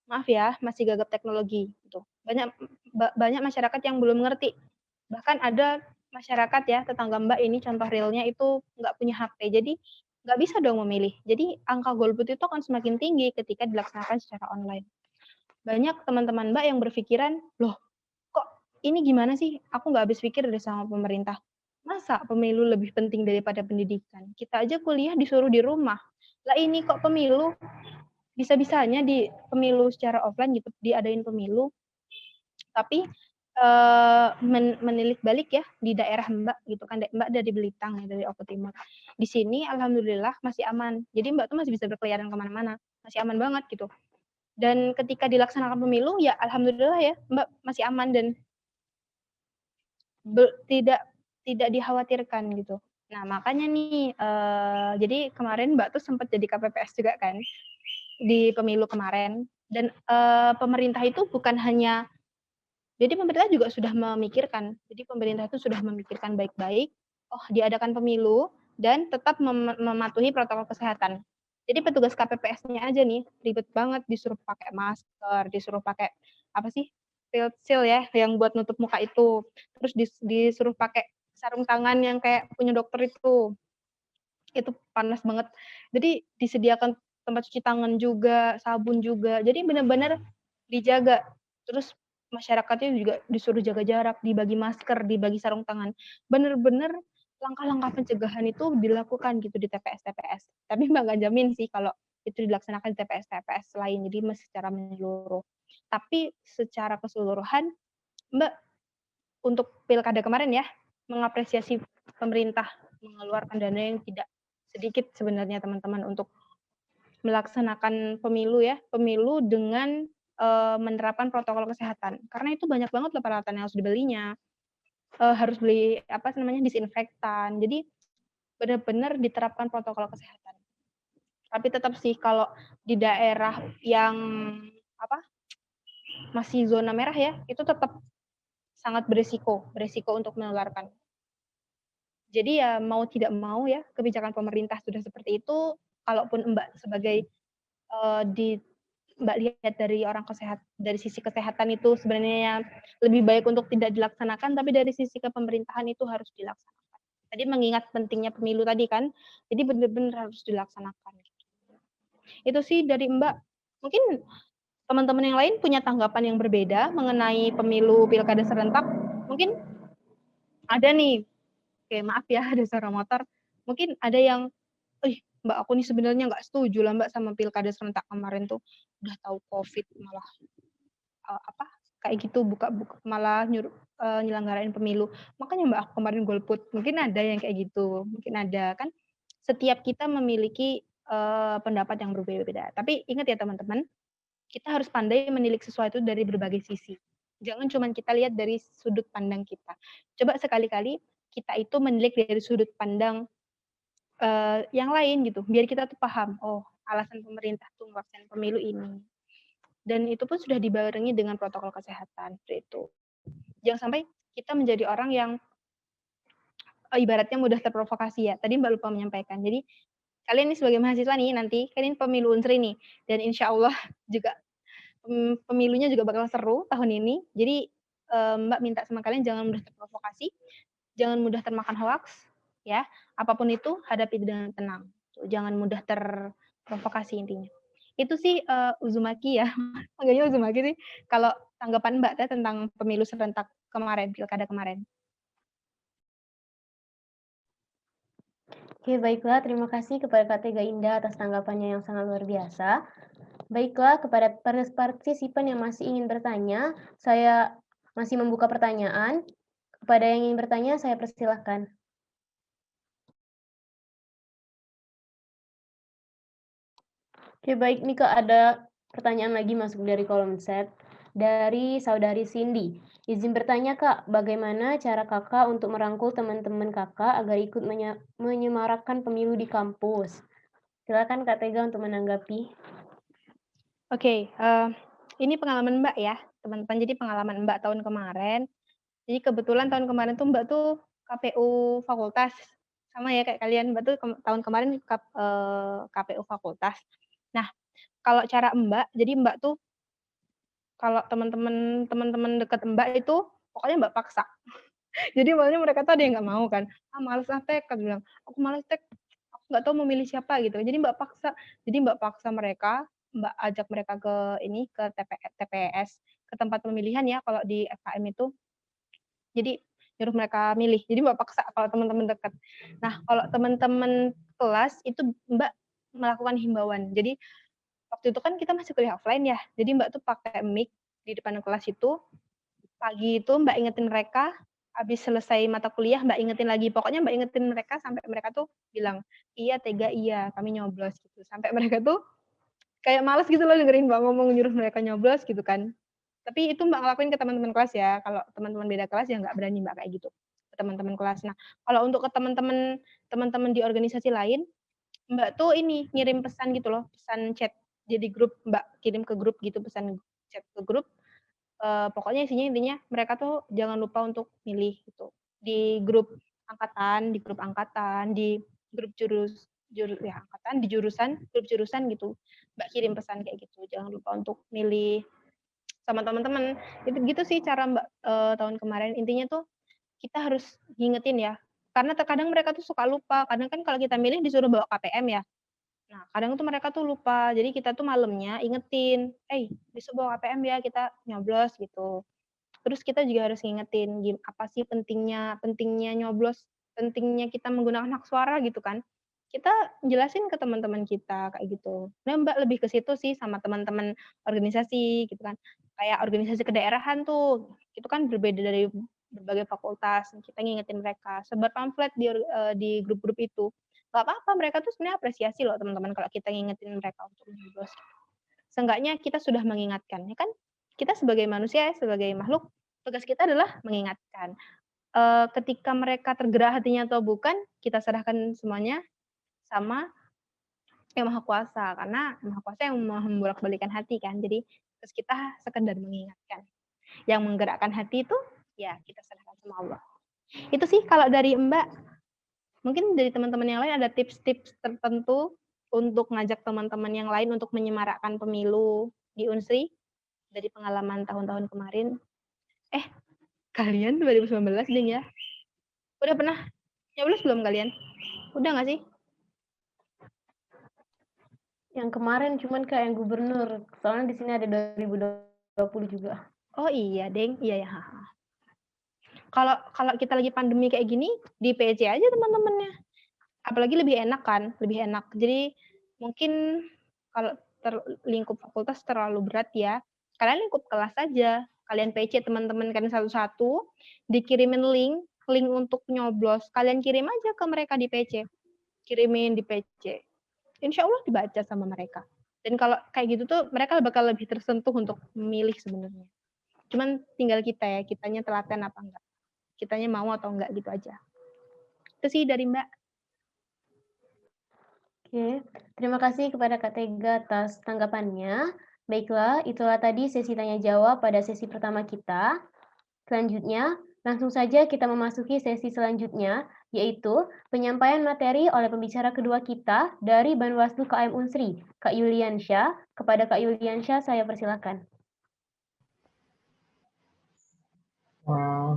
maaf ya masih gagap teknologi gitu. Banyak masyarakat yang belum mengerti. Bahkan ada masyarakat ya tetangga Mbak ini contoh realnya itu nggak punya HP. Jadi nggak bisa dong memilih. Jadi angka golput itu akan semakin tinggi ketika dilaksanakan secara online. Banyak teman-teman Mbak yang berpikiran, loh kok ini gimana sih? Aku nggak habis pikir dari sama pemerintah. Masa pemilu lebih penting daripada pendidikan? Kita aja kuliah disuruh di rumah. Lah ini kok pemilu bisa-bisanya di pemilu secara offline gitu, diadain pemilu, tapi menilik balik ya di daerah Mbak gitu kan, Mbak dari Belitang ya, dari Oku Timur. Di sini alhamdulillah masih aman. Jadi Mbak tuh masih bisa berkeliaran kemana-mana, masih aman banget gitu. Dan ketika dilaksanakan pemilu ya alhamdulillah ya Mbak masih aman dan tidak dikhawatirkan gitu. Nah makanya nih jadi kemarin Mbak tuh sempat jadi KPPS juga kan di pemilu kemarin dan pemerintah itu bukan hanya jadi pemerintah juga sudah memikirkan. Jadi pemerintah itu sudah memikirkan baik-baik, oh diadakan pemilu dan tetap mematuhi protokol kesehatan. Jadi petugas KPPS-nya aja nih ribet banget disuruh pakai masker, disuruh pakai apa sih? Field seal ya yang buat nutup muka itu. Terus disuruh pakai sarung tangan yang kayak punya dokter itu. Itu panas banget. Jadi disediakan tempat cuci tangan juga, sabun juga. Jadi benar-benar dijaga. Terus masyarakatnya juga disuruh jaga jarak, dibagi masker, dibagi sarung tangan. Benar-benar langkah-langkah pencegahan itu dilakukan gitu di TPS-TPS. Tapi Mbak nggak jamin sih kalau itu dilaksanakan di TPS-TPS lain, jadi secara menyeluruh. Tapi secara keseluruhan, Mbak untuk pilkada kemarin ya, mengapresiasi pemerintah mengeluarkan dana yang tidak sedikit sebenarnya teman-teman untuk melaksanakan pemilu ya, pemilu dengan menerapkan protokol kesehatan. Karena itu banyak banget loh peralatan yang harus dibelinya. Harus beli apa namanya disinfektan. Jadi benar-benar diterapkan protokol kesehatan. Tapi tetap sih kalau di daerah yang apa masih zona merah ya, itu tetap sangat berisiko untuk menularkan. Jadi ya mau tidak mau ya kebijakan pemerintah sudah seperti itu. Kalaupun Mbak sebagai Mbak lihat dari dari sisi kesehatan itu sebenarnya lebih baik untuk tidak dilaksanakan, tapi dari sisi kepemerintahan itu harus dilaksanakan. Tadi mengingat pentingnya pemilu tadi kan, jadi benar-benar harus dilaksanakan. Itu sih dari Mbak. Mungkin teman-teman yang lain punya tanggapan yang berbeda mengenai pemilu pilkada serentak. Mungkin ada nih, oke maaf ya ada suara motor. Mungkin ada yang, Mbak aku nih sebenarnya nggak setuju lah Mbak sama pilkada serentak kemarin tuh. Udah tahu COVID malah kayak gitu malah nyelenggarain pemilu. Makanya Mbak aku kemarin golput. Mungkin ada yang kayak gitu. Mungkin ada kan. Setiap kita memiliki pendapat yang berbeda-beda. Tapi ingat ya teman-teman, kita harus pandai menilik sesuatu dari berbagai sisi. Jangan cuma kita lihat dari sudut pandang kita. Coba sekali-kali kita itu menilik dari sudut pandang yang lain gitu, biar kita tuh paham, oh alasan pemerintah tuh melaksanakan pemilu ini. Dan itu pun sudah dibarengi dengan protokol kesehatan, seperti itu. Jangan sampai kita menjadi orang yang ibaratnya mudah terprovokasi ya. Tadi Mbak lupa menyampaikan. Jadi kalian nih sebagai mahasiswa nih nanti kalian pemilu Unsri nih, dan insya Allah juga pemilunya juga bakal seru tahun ini. Jadi Mbak minta sama kalian jangan mudah terprovokasi, jangan mudah termakan hoaks, ya. Apapun itu hadapi dengan tenang. Jangan mudah terprovokasi intinya. Itu sih Uzumaki ya, panggilnya Uzumaki sih. Kalau tanggapan Mbak teh tentang pemilu serentak kemarin, pilkada kemarin. Oke, baiklah. Terima kasih kepada Kak Tega Indah atas tanggapannya yang sangat luar biasa. Baiklah, kepada partisipan yang masih ingin bertanya, saya masih membuka pertanyaan. Kepada yang ingin bertanya, saya persilahkan. Oke, baik nih Kak, ada pertanyaan lagi masuk dari kolom chat dari saudari Cindy. Izin bertanya Kak, bagaimana cara Kakak untuk merangkul teman-teman Kakak agar ikut menyemarakkan pemilu di kampus? Silakan Kak Tega untuk menanggapi. Oke, ini pengalaman Mbak ya, teman-teman. Jadi pengalaman Mbak tahun kemarin. Jadi kebetulan tahun kemarin tuh Mbak tuh KPU fakultas. Sama ya kayak kalian, Mbak tuh tahun kemarin KPU fakultas. Nah, kalau cara Mbak, jadi Mbak tuh kalau teman-teman dekat Mbak itu pokoknya Mbak paksa. Jadi awalnya mereka tuh ada yang nggak mau kan, "Ah, males ah tek," kan bilang, "Aku males tek, aku nggak tahu mau milih siapa," gitu. Jadi Mbak paksa mereka, Mbak ajak mereka ke ini, ke TPS, ke tempat pemilihan ya kalau di FKM itu. Jadi nyuruh mereka milih. Jadi Mbak paksa kalau teman-teman dekat. Nah, kalau teman-teman kelas itu Mbak melakukan himbauan. Jadi waktu itu kan kita masih kuliah offline ya. Jadi Mbak tuh pakai mic di depan kelas itu. Pagi itu Mbak ingetin mereka, habis selesai mata kuliah Mbak ingetin lagi. Pokoknya Mbak ingetin mereka sampai mereka tuh bilang, "Iya, Tega, iya, kami nyoblos," gitu. Sampai mereka tuh kayak males gitu loh dengerin Mbak ngomong nyuruh mereka nyoblos gitu kan. Tapi itu Mbak ngelakuin ke teman-teman kelas ya. Kalau teman-teman beda kelas ya nggak berani Mbak kayak gitu ke teman-teman kelas. Nah, kalau untuk ke teman-teman di organisasi lain, Mbak tuh ini ngirim pesan gitu loh, pesan chat. Jadi grup Mbak kirim ke grup gitu pesan chat ke grup. Pokoknya isinya intinya mereka tuh jangan lupa untuk milih gitu. Di grup angkatan, di grup angkatan, di grup jurusan gitu. Mbak kirim pesan kayak gitu, jangan lupa untuk milih sama teman-teman. Itu gitu sih cara Mbak tahun kemarin. Intinya tuh kita harus ngingetin ya. Karena terkadang mereka tuh suka lupa. Kadang kan kalau kita milih disuruh bawa KPM ya. Nah, kadang tuh mereka tuh lupa. Jadi kita tuh malamnya ingetin, besok bawa KPM ya, kita nyoblos gitu. Terus kita juga harus ngingetin apa sih pentingnya nyoblos, pentingnya kita menggunakan hak suara gitu kan. Kita jelasin ke teman-teman kita kayak gitu. Nah, Mbak lebih ke situ sih sama teman-teman organisasi gitu kan. Kayak organisasi kedaerahan tuh, itu kan berbeda dari berbagai fakultas. Kita ngingetin mereka, sebar pamflet di grup-grup itu. Gak apa-apa, mereka tuh sebenarnya apresiasi loh teman-teman kalau kita ngingetin mereka untuk nyoblos. Seenggaknya kita sudah mengingatkan, ya kan? Kita sebagai manusia, sebagai makhluk, tugas kita adalah mengingatkan. Ketika mereka tergerak hatinya atau bukan, kita serahkan semuanya sama Yang Maha Kuasa, karena Maha Kuasa yang membolak-balikan hati kan. Jadi terus kita sekedar mengingatkan. Yang menggerakkan hati itu ya kita serahkan sama Allah. Itu sih kalau dari Mbak. Mungkin dari teman-teman yang lain ada tips-tips tertentu untuk ngajak teman-teman yang lain untuk menyemarakkan pemilu di Unsri dari pengalaman tahun-tahun kemarin. Kalian 2019 ding ya? Udah pernah nyoblos belum kalian? Udah nggak sih? Yang kemarin cuman kayak yang gubernur. Soalnya di sini ada 2020 juga. Oh iya, Deng. Iya ya. Kalau kita lagi pandemi kayak gini, di PC aja teman-temannya. Apalagi lebih enak kan, lebih enak. Jadi mungkin kalau lingkup fakultas terlalu berat ya, kalian lingkup kelas aja. Kalian PC teman-teman kalian satu-satu, dikirimin link untuk nyoblos. Kalian kirim aja ke mereka di PC. Kirimin di PC. Insya Allah dibaca sama mereka. Dan kalau kayak gitu tuh mereka bakal lebih tersentuh untuk memilih sebenarnya. Cuman tinggal kita ya, kitanya telaten apa enggak. Kitanya mau atau enggak gitu aja. Itu sih dari Mbak. Oke, terima kasih kepada Kak Tega atas tanggapannya. Baiklah, itulah tadi sesi tanya jawab pada sesi pertama kita. Selanjutnya, Langsung saja kita memasuki sesi selanjutnya, yaitu penyampaian materi oleh pembicara kedua kita dari Banwaslu KM Unsri, Kak Yuliansyah. Kepada Kak Yuliansyah, saya persilakan.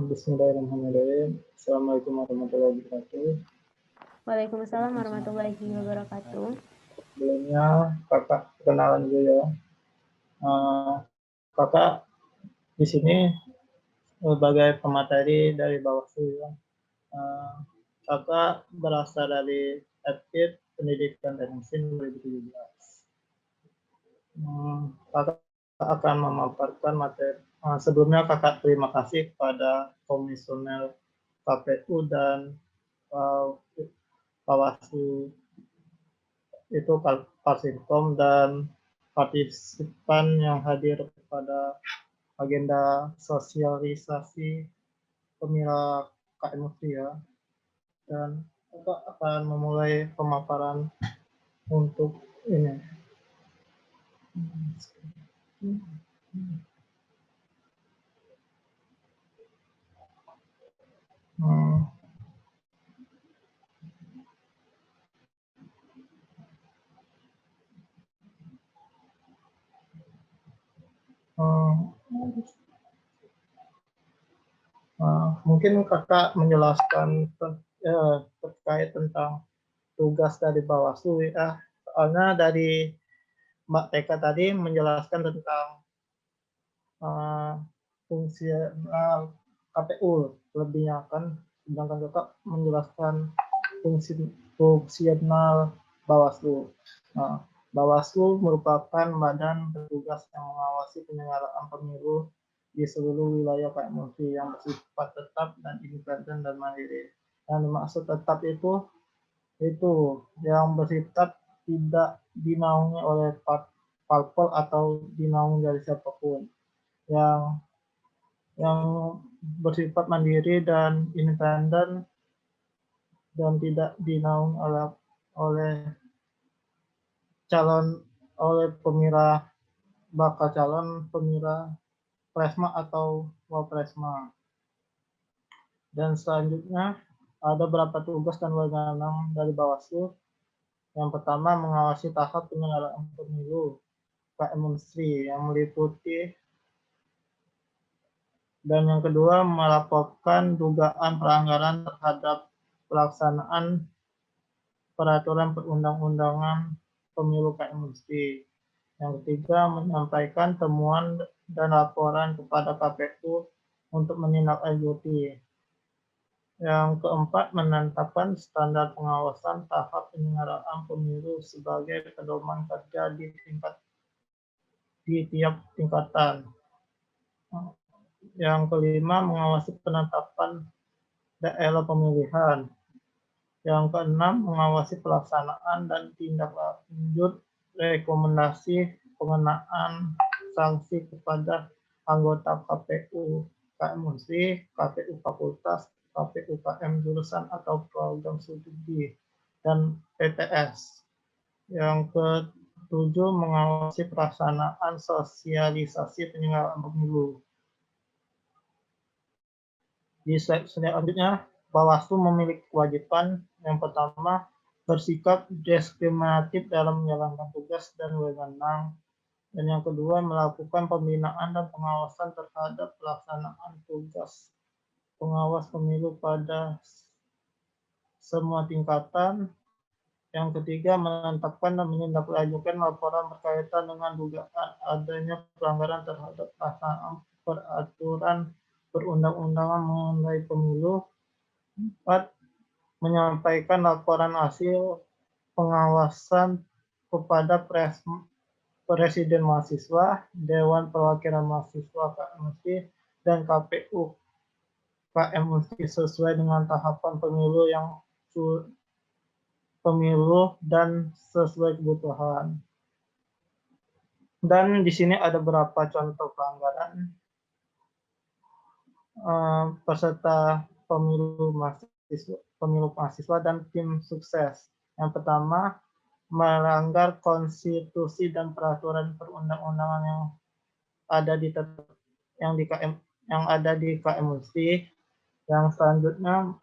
Bismillahirrahmanirrahim. Assalamualaikum warahmatullahi wabarakatuh. Waalaikumsalam warahmatullahi wabarakatuh. Sebelumnya kakak kenalan dulu ya. Kakak di sini sebagai pemateri dari Bawaslu ya. Kakak berasal dari FKIP Pendidikan dan Mesin 2017. Kakak akan memaparkan materi. Sebelumnya kakak terima kasih kepada Komisioner KPU dan Bawaslu itu Parsinkom dan partisipan yang hadir pada agenda sosialisasi pemila KM ya. Dan kita akan memulai pemaparan untuk ini. Mungkin kakak menjelaskan terkait tentang tugas dari Bawaslu ya. Soalnya dari Mbak Teka tadi menjelaskan tentang fungsi KPU lebihnya kan, sedangkan kakak menjelaskan fungsional Bawaslu. Bawaslu merupakan badan bertugas yang mengawasi penyelenggaraan pemilu di seluruh wilayah KM Unsri yang bersifat tetap dan independen dan mandiri. Yang dimaksud tetap itu yang bersifat tidak dinaungi oleh parpol atau dinaungi dari siapapun. Yang bersifat mandiri dan independen dan tidak dinaungi oleh bakal calon pemirsa presma atau wapresma. Dan selanjutnya ada beberapa tugas dan wewenang dari Bawaslu. Yang pertama, mengawasi tahap penyelenggaraan pemilu KM Unsri yang meliputi, dan yang kedua, melaporkan dugaan pelanggaran terhadap pelaksanaan peraturan perundang-undangan pemilu KM Unsri. Yang ketiga, menyampaikan temuan dan laporan kepada KPU untuk menindaklanjuti. Yang keempat, menetapkan standar pengawasan tahap penyelenggaraan pemilu sebagai pedoman kerja di tiap tingkatan. Yang kelima, mengawasi penetapan daerah pemilihan. Yang keenam, mengawasi pelaksanaan dan tindak lanjut rekomendasi pengenaan sanksi kepada anggota KPU KM Unsri, KPU Fakultas, KPU KM Jurusan atau Program Studi, dan PTS. Yang ketujuh, mengawasi pelaksanaan sosialisasi penyelenggaraan pemilu. Di slide selanjutnya, Bawaslu memiliki kewajiban yang pertama, bersikap diskriminatif dalam menjalankan tugas dan wewenang. Dan yang kedua, melakukan pembinaan dan pengawasan terhadap pelaksanaan tugas pengawas pemilu pada semua tingkatan. Yang ketiga, menetapkan dan menindaklanjutkan laporan berkaitan dengan dugaan adanya pelanggaran terhadap pelaksanaan peraturan perundang-undangan mengenai pemilu. 4. Menyampaikan laporan hasil pengawasan kepada Presiden Mahasiswa, Dewan Perwakilan Mahasiswa KM Unsri, dan KPU KM Unsri sesuai dengan tahapan pemilu dan sesuai kebutuhan. Dan di sini ada beberapa contoh pelanggaran peserta pemilu mahasiswa dan tim sukses. Yang pertama, melanggar konstitusi dan peraturan perundang-undangan yang ada di KM Unsri, Yang selanjutnya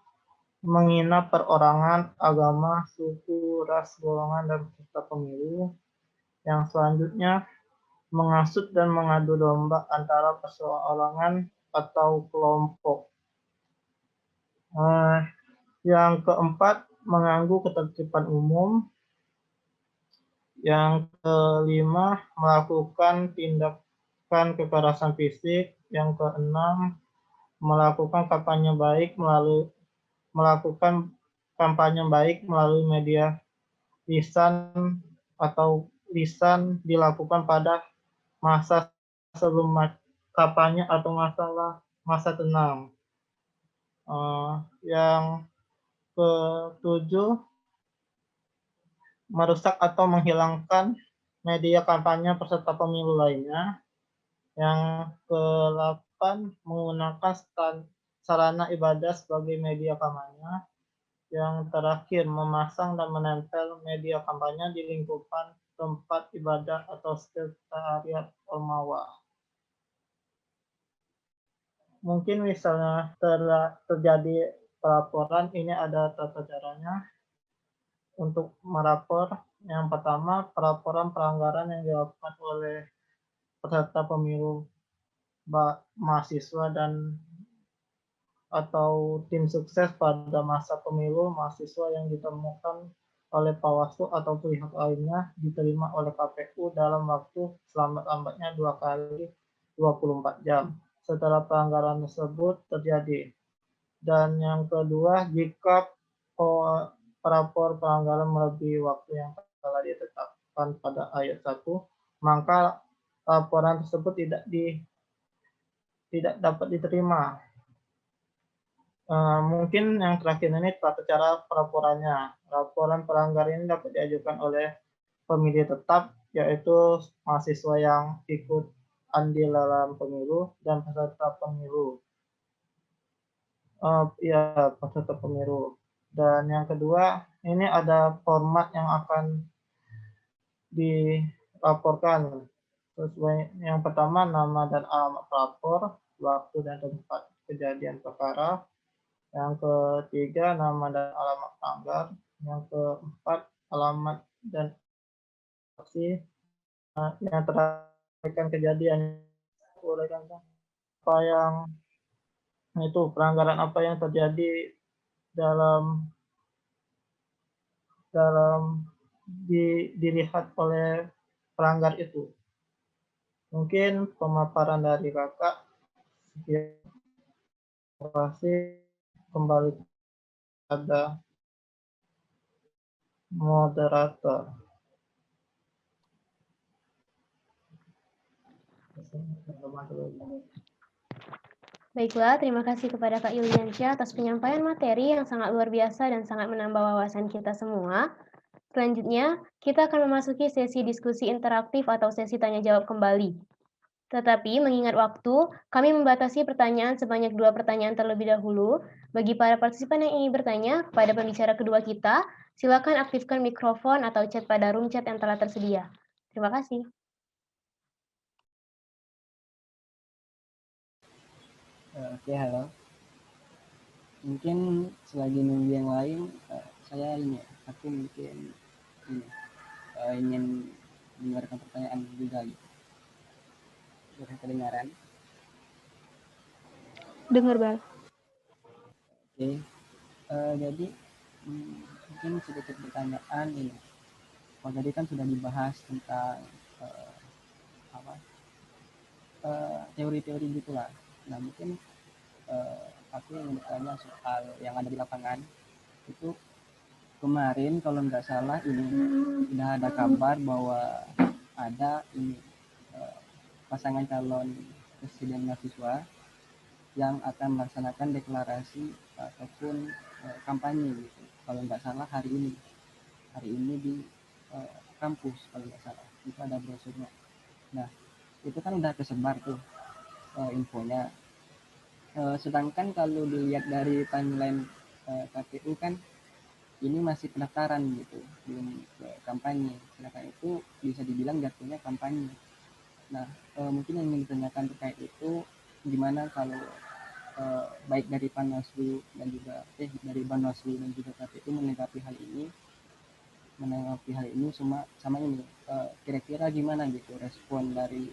menghina perorangan, agama, suku, ras, golongan, dan peserta pemilu. Yang selanjutnya menghasut dan mengadu domba antara perseorangan atau kelompok. Yang keempat, mengganggu ketertiban umum. Yang kelima, melakukan tindakan kekerasan fisik. Yang keenam, melakukan kampanye baik melalui media lisan atau lisan dilakukan pada masa sebelum kampanye atau masa tenang. Yang ketujuh, merusak atau menghilangkan media kampanye peserta pemilu lainnya. Yang ke-8, menggunakan sarana ibadah sebagai media kampanye. Yang terakhir, memasang dan menempel media kampanye di lingkupan tempat ibadah atau sekretariat ormawa. Mungkin misalnya terjadi pelaporan, ini ada tata caranya untuk melapor. Yang pertama, pelaporan pelanggaran yang dilakukan oleh peserta pemilu, mahasiswa dan atau tim sukses pada masa pemilu mahasiswa yang ditemukan oleh Bawaslu atau pihak lainnya diterima oleh KPU dalam waktu selambat-lambatnya 2 kali 24 jam setelah pelanggaran tersebut terjadi. Dan yang kedua, jika pelapor pelanggaran melebihi waktu yang telah ditetapkan pada ayat 1, maka laporan tersebut tidak dapat diterima. Mungkin yang terakhir ini tata cara pelaporannya. Laporan pelanggaran ini dapat diajukan oleh pemilih tetap, yaitu mahasiswa yang ikut andil dalam pemilu dan peserta pemilu. Peserta pemilu. Dan yang kedua, ini ada format yang akan dilaporkan. Sesuai yang pertama, nama dan alamat pelapor, waktu dan tempat kejadian perkara. Yang ketiga, nama dan alamat pelanggar. Yang keempat, alamat dan aksi. Yang terakhir, kejadian apa yang pelanggaran apa yang terjadi dilihat oleh pelanggar itu. Mungkin pemaparan dari kakak. Terima kasih. Kembali pada moderator. Baiklah, terima kasih kepada Kak Yuliansyah atas penyampaian materi yang sangat luar biasa dan sangat menambah wawasan kita semua. Selanjutnya, kita akan memasuki sesi diskusi interaktif atau sesi tanya-jawab kembali. Tetapi mengingat waktu, kami membatasi pertanyaan sebanyak 2 pertanyaan terlebih dahulu. Bagi para partisipan yang ingin bertanya kepada pembicara kedua kita, silakan aktifkan mikrofon atau chat pada room chat yang telah tersedia. Terima kasih. Oke, halo. Mungkin selagi nunggu yang lain, saya aku mungkin ingin mendengarkan pertanyaan juga gitu. Sudah kedengaran? Dengar, Bal. Oke. Jadi mungkin sedikit pertanyaan ini. Kalau tadi kan sudah dibahas tentang teori-teori gitulah. Nah, mungkin aku ingin bertanya soal yang ada di lapangan. Itu kemarin kalau nggak salah ini sudah ada kabar bahwa ada ini pasangan calon presiden mahasiswa yang akan melaksanakan deklarasi ataupun kampanye gitu. Kalau nggak salah hari ini di kampus kalau nggak salah itu ada brosurnya. Nah, itu kan udah tersebar tuh infonya. Sedangkan kalau dilihat dari timeline KPU kan ini masih pendaftaran gitu, belum kampanye. Sedangkan itu bisa dibilang jatuhnya kampanye. Nah, mungkin yang ingin ditanyakan terkait itu gimana kalau baik dari Panwaslu dan juga dari Banwaslu dan juga KPU menanggapi hal ini sama ini kira-kira gimana gitu respon dari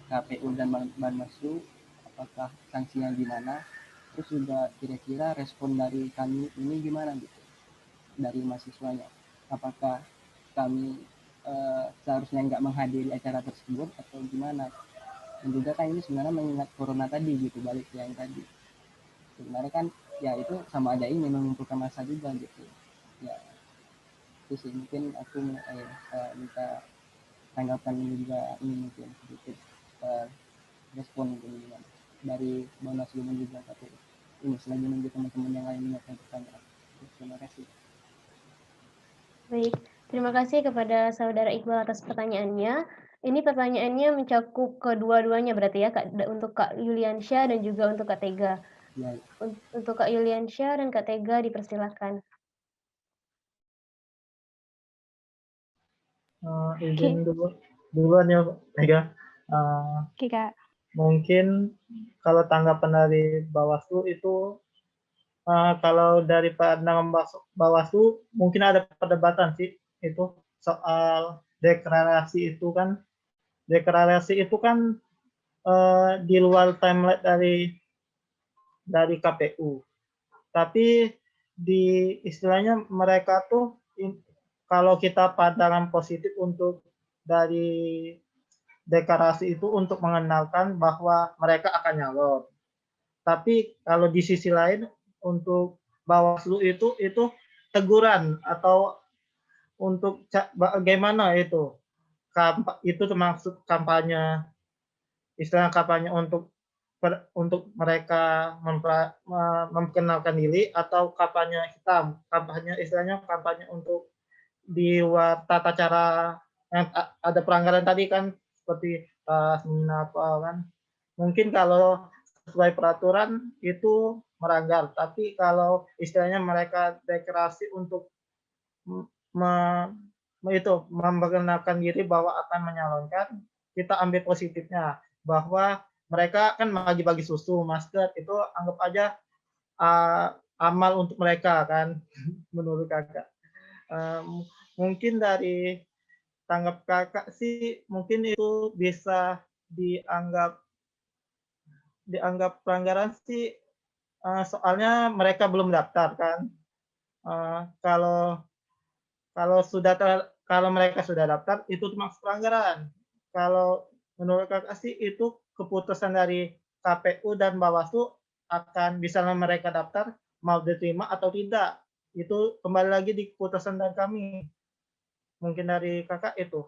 KPU dan Banwaslu, apakah sanksinya gimana, terus juga kira-kira respon dari kami ini gimana gitu dari mahasiswanya, apakah kami seharusnya nggak menghadiri acara tersebut atau gimana. Dan juga kan ini sebenarnya mengingat corona tadi gitu, balik ke yang tadi sebenarnya kan ya itu sama ada ini mengumpulkan massa juga gitu ya. Itu sih mungkin aku minta tanggapan ini juga, ini mungkin sedikit respon mungkin gimana dari Bawaslu dan juga KPU ini selagi nunggu teman-teman yang lain menyampaikan pertanyaan. Terima kasih. Baik, terima kasih kepada Saudara Iqbal atas pertanyaannya. Ini pertanyaannya mencakup kedua-duanya berarti ya, Kak, untuk Kak Yuliansyah dan juga untuk Kak Tega. Ya. Untuk Kak Yuliansyah dan Kak Tega dipersilakan. Izin duluan ya, Tega. Oke, Kak. Mungkin kalau tanggapan dari Bawaslu itu, kalau dari pandangan Bawaslu mungkin ada perdebatan sih itu soal deklarasi itu kan. Deklarasi itu kan di luar timeline dari KPU. Tapi di istilahnya mereka tuh kalau kita pandangan positif untuk dari deklarasi itu untuk mengenalkan bahwa mereka akan nyalon. Tapi kalau di sisi lain untuk Bawaslu itu teguran atau untuk bagaimana itu termasuk kampanye, istilah kampanye untuk mereka memperkenalkan diri atau kampanye hitam, kampanye istilahnya kampanye untuk di tata cara yang ada pelanggaran tadi kan seperti apa kan. Mungkin kalau sesuai peraturan itu melanggar, tapi kalau istilahnya mereka deklarasi untuk memperkenalkan diri bahwa akan menyalonkan, kita ambil positifnya bahwa mereka kan bagi-bagi susu, masker, itu anggap aja amal untuk mereka kan, menurut kakak. Mungkin dari tanggap kakak sih, mungkin itu bisa dianggap pelanggaran sih, soalnya mereka belum daftar kan. Kalau mereka sudah daftar, itu termasuk pelanggaran. Kalau menurut kakak sih itu keputusan dari KPU dan Bawaslu akan misalnya mereka daftar mau diterima atau tidak. Itu kembali lagi di keputusan dari kami. Mungkin dari kakak itu.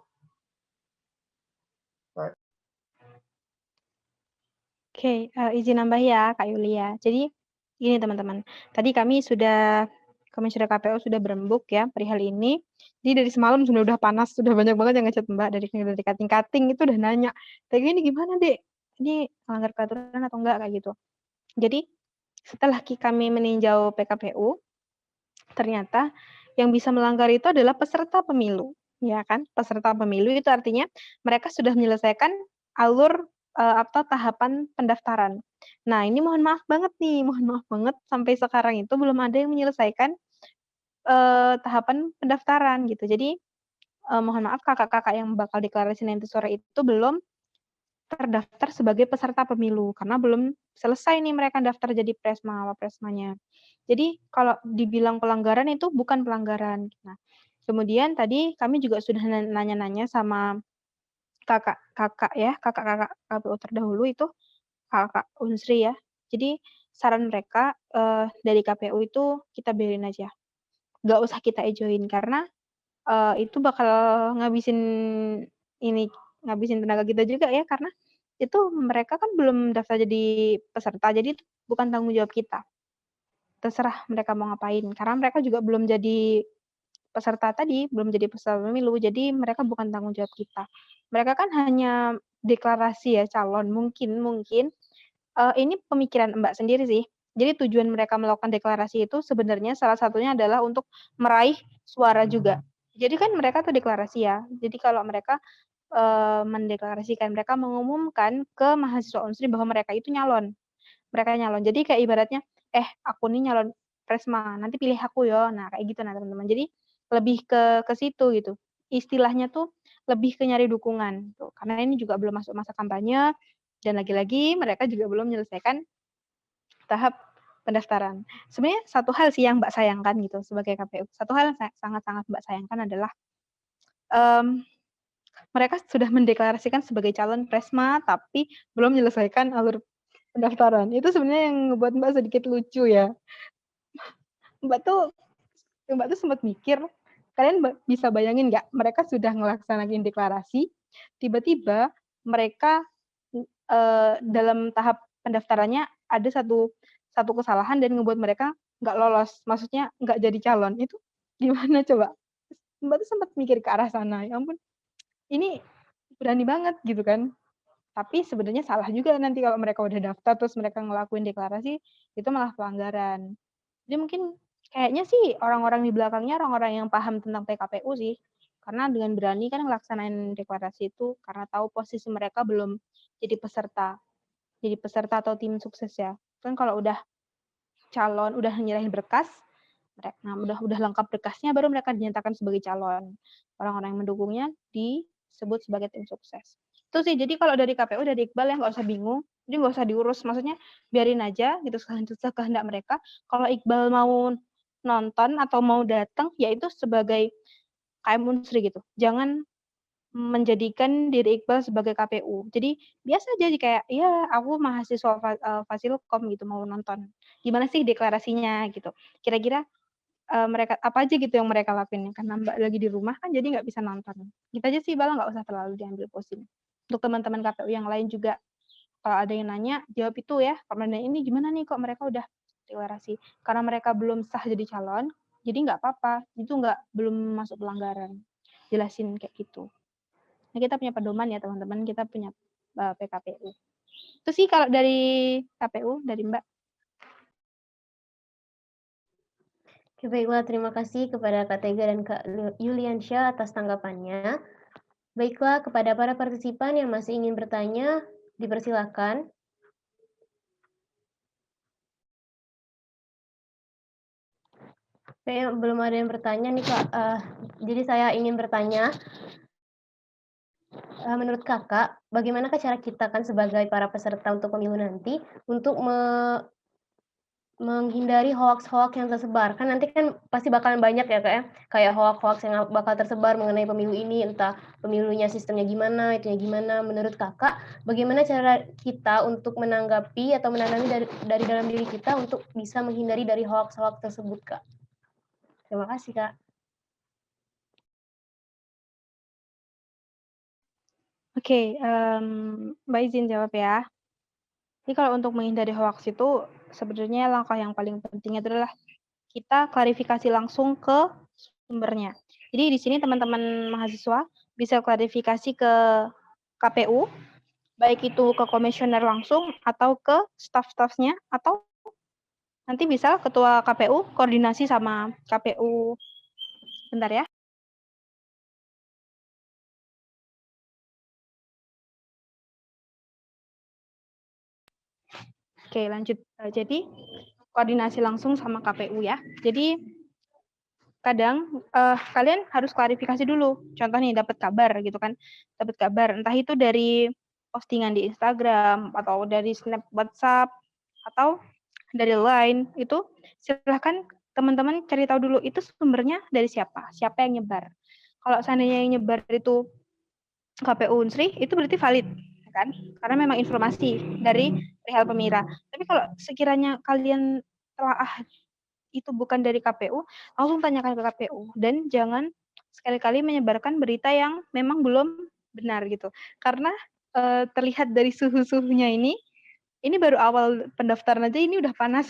Oke, izin nambah ya Kak Yulia. Jadi gini teman-teman, tadi kami Komisioner KPU sudah berembuk ya perihal ini. Jadi dari semalam udah panas, sudah banyak banget yang ngechat Mbak dari kating-kating itu udah nanya, "Kayak gini gimana, Dek? Ini melanggar peraturan atau enggak?" kayak gitu. Jadi setelah kami meninjau PKPU, ternyata yang bisa melanggar itu adalah peserta pemilu, ya kan? Peserta pemilu itu artinya mereka sudah menyelesaikan alur atau tahapan pendaftaran. Nah, ini mohon maaf banget sampai sekarang itu belum ada yang menyelesaikan tahapan pendaftaran gitu. Jadi, mohon maaf kakak-kakak yang bakal deklarasi nanti sore itu belum terdaftar sebagai peserta pemilu, karena belum selesai nih mereka daftar jadi presma, wapresmanya. Jadi kalau dibilang pelanggaran itu bukan pelanggaran. Nah, kemudian tadi kami juga sudah nanya-nanya sama kakak-kakak KPU terdahulu itu, Kakak Unsri ya. Jadi saran mereka, dari KPU itu kita biarin aja, nggak usah kita ejoin karena, itu bakal ngabisin tenaga kita juga ya, karena itu mereka kan belum daftar jadi peserta, jadi itu bukan tanggung jawab kita. Terserah mereka mau ngapain, karena mereka juga belum jadi peserta tadi, belum jadi peserta pemilu, jadi mereka bukan tanggung jawab kita. Mereka kan hanya deklarasi ya calon, mungkin ini pemikiran Mbak sendiri sih. Jadi tujuan mereka melakukan deklarasi itu sebenarnya salah satunya adalah untuk meraih suara juga. Jadi kan mereka tuh deklarasi ya, jadi kalau mereka, mendeklarasikan, mereka mengumumkan ke mahasiswa Unsri bahwa mereka itu nyalon. mereka nyalon. Jadi kayak ibaratnya, aku nih nyalon Presma, nanti pilih aku ya. Nah, kayak gitu nah teman-teman. Jadi lebih ke situ gitu. Istilahnya tuh lebih ke nyari dukungan. Tuh. Karena ini juga belum masuk masa kampanye, dan lagi-lagi mereka juga belum menyelesaikan tahap pendaftaran. Sebenarnya satu hal sih yang Mbak sayangkan gitu sebagai KPU. Satu hal yang sangat-sangat Mbak sayangkan adalah mereka sudah mendeklarasikan sebagai calon Presma, tapi belum menyelesaikan alur pendaftaran. Itu sebenarnya yang membuat Mbak sedikit lucu ya. Mbak tuh sempat mikir, kalian bisa bayangin nggak, mereka sudah melaksanakan deklarasi, tiba-tiba mereka dalam tahap pendaftarannya ada satu kesalahan dan membuat mereka nggak lolos, maksudnya nggak jadi calon. Itu gimana coba? Mbak tuh sempat mikir ke arah sana, ya ampun, ini berani banget gitu kan. Tapi sebenarnya salah juga nanti kalau mereka udah daftar terus mereka ngelakuin deklarasi, itu malah pelanggaran. Jadi mungkin kayaknya sih orang-orang di belakangnya orang-orang yang paham tentang PKPU sih. Karena dengan berani kan ngelaksanain deklarasi itu karena tahu posisi mereka belum jadi peserta. Jadi peserta atau tim sukses ya. Kan kalau udah calon, udah nyerahin berkas, nah udah lengkap berkasnya baru mereka dinyatakan sebagai calon. Orang-orang yang mendukungnya disebut sebagai tim sukses. Itu sih, jadi kalau dari KPU, dari Iqbal ya nggak usah bingung, jadi nggak usah diurus, maksudnya biarin aja gitu sekehendak mereka. Kalau Iqbal mau nonton atau mau datang, ya itu sebagai KM Unsri gitu. Jangan menjadikan diri Iqbal sebagai KPU. Jadi biasa aja kayak, ya aku mahasiswa Fasilkom gitu mau nonton. Gimana sih deklarasinya gitu. Kira-kira mereka apa aja gitu yang mereka lakuin, karena Mbak lagi di rumah kan jadi nggak bisa nonton. Gitu aja sih, Bala, nggak usah terlalu diambil pusing. Untuk teman-teman KPU yang lain juga, kalau ada yang nanya, jawab itu ya. Kalau nanya ini gimana nih kok mereka udah deklarasi. Karena mereka belum sah jadi calon, jadi nggak apa-apa. Itu belum masuk pelanggaran. Jelasin kayak gitu. Nah, kita punya pedoman ya teman-teman, kita punya PKPU. Itu sih kalau dari KPU, dari Mbak. Oke, baiklah, terima kasih kepada Kak Tega dan Kak Yuliansyah atas tanggapannya. Baiklah, kepada para partisipan yang masih ingin bertanya, dipersilakan. Kayaknya belum ada yang bertanya nih Kak. Jadi saya ingin bertanya, menurut Kakak, bagaimanakah cara kita kan sebagai para peserta untuk pemilu nanti untuk menghindari hoax-hoax yang tersebar? Kan nanti kan pasti bakalan banyak ya Kak ya, kayak hoax-hoax yang bakal tersebar mengenai pemilu ini, entah pemilunya sistemnya gimana, itunya gimana. Menurut Kakak, bagaimana cara kita untuk menanggapi atau menanami dari dalam diri kita untuk bisa menghindari dari hoax-hoax tersebut Kak? Terima kasih Kak. Oke, Mbak izin jawab ya. Jadi kalau untuk menghindari hoax itu sebenarnya langkah yang paling penting adalah kita klarifikasi langsung ke sumbernya. Jadi di sini teman-teman mahasiswa bisa klarifikasi ke KPU, baik itu ke komisioner langsung atau ke staf-stafnya, atau nanti bisa ketua KPU koordinasi sama KPU. Bentar ya. Oke, lanjut. Jadi koordinasi langsung sama KPU ya. Jadi kadang kalian harus klarifikasi dulu. Contoh nih, dapat kabar gitu kan. Dapat kabar entah itu dari postingan di Instagram atau dari snap WhatsApp atau dari Line, itu silahkan teman-teman cari tahu dulu itu sumbernya dari siapa yang nyebar. Kalau seandainya yang nyebar itu KPU Unsri, itu berarti valid kan, karena memang informasi dari perihal Pemira. Tapi kalau sekiranya kalian telah itu bukan dari KPU, langsung tanyakan ke KPU dan jangan sekali-kali menyebarkan berita yang memang belum benar gitu. Karena terlihat dari suhu-suhunya ini baru awal pendaftaran aja ini udah panas.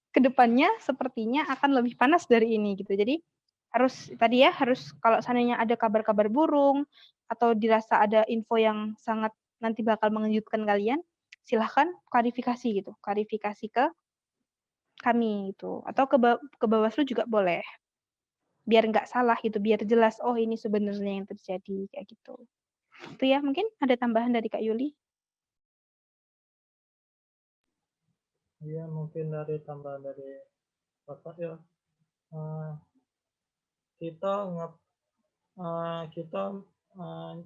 Kedepannya sepertinya akan lebih panas dari ini gitu. Jadi harus kalau seandainya ada kabar-kabar burung atau dirasa ada info yang sangat nanti bakal mengejutkan kalian, silahkan klarifikasi gitu. Klarifikasi ke kami gitu. Atau ke Bawaslu juga boleh. Biar nggak salah gitu, biar jelas oh ini sebenarnya yang terjadi kayak gitu. Itu ya, mungkin ada tambahan dari Kak Yuli. Iya, mungkin dari tambahan dari Bapak ya. Eh, kita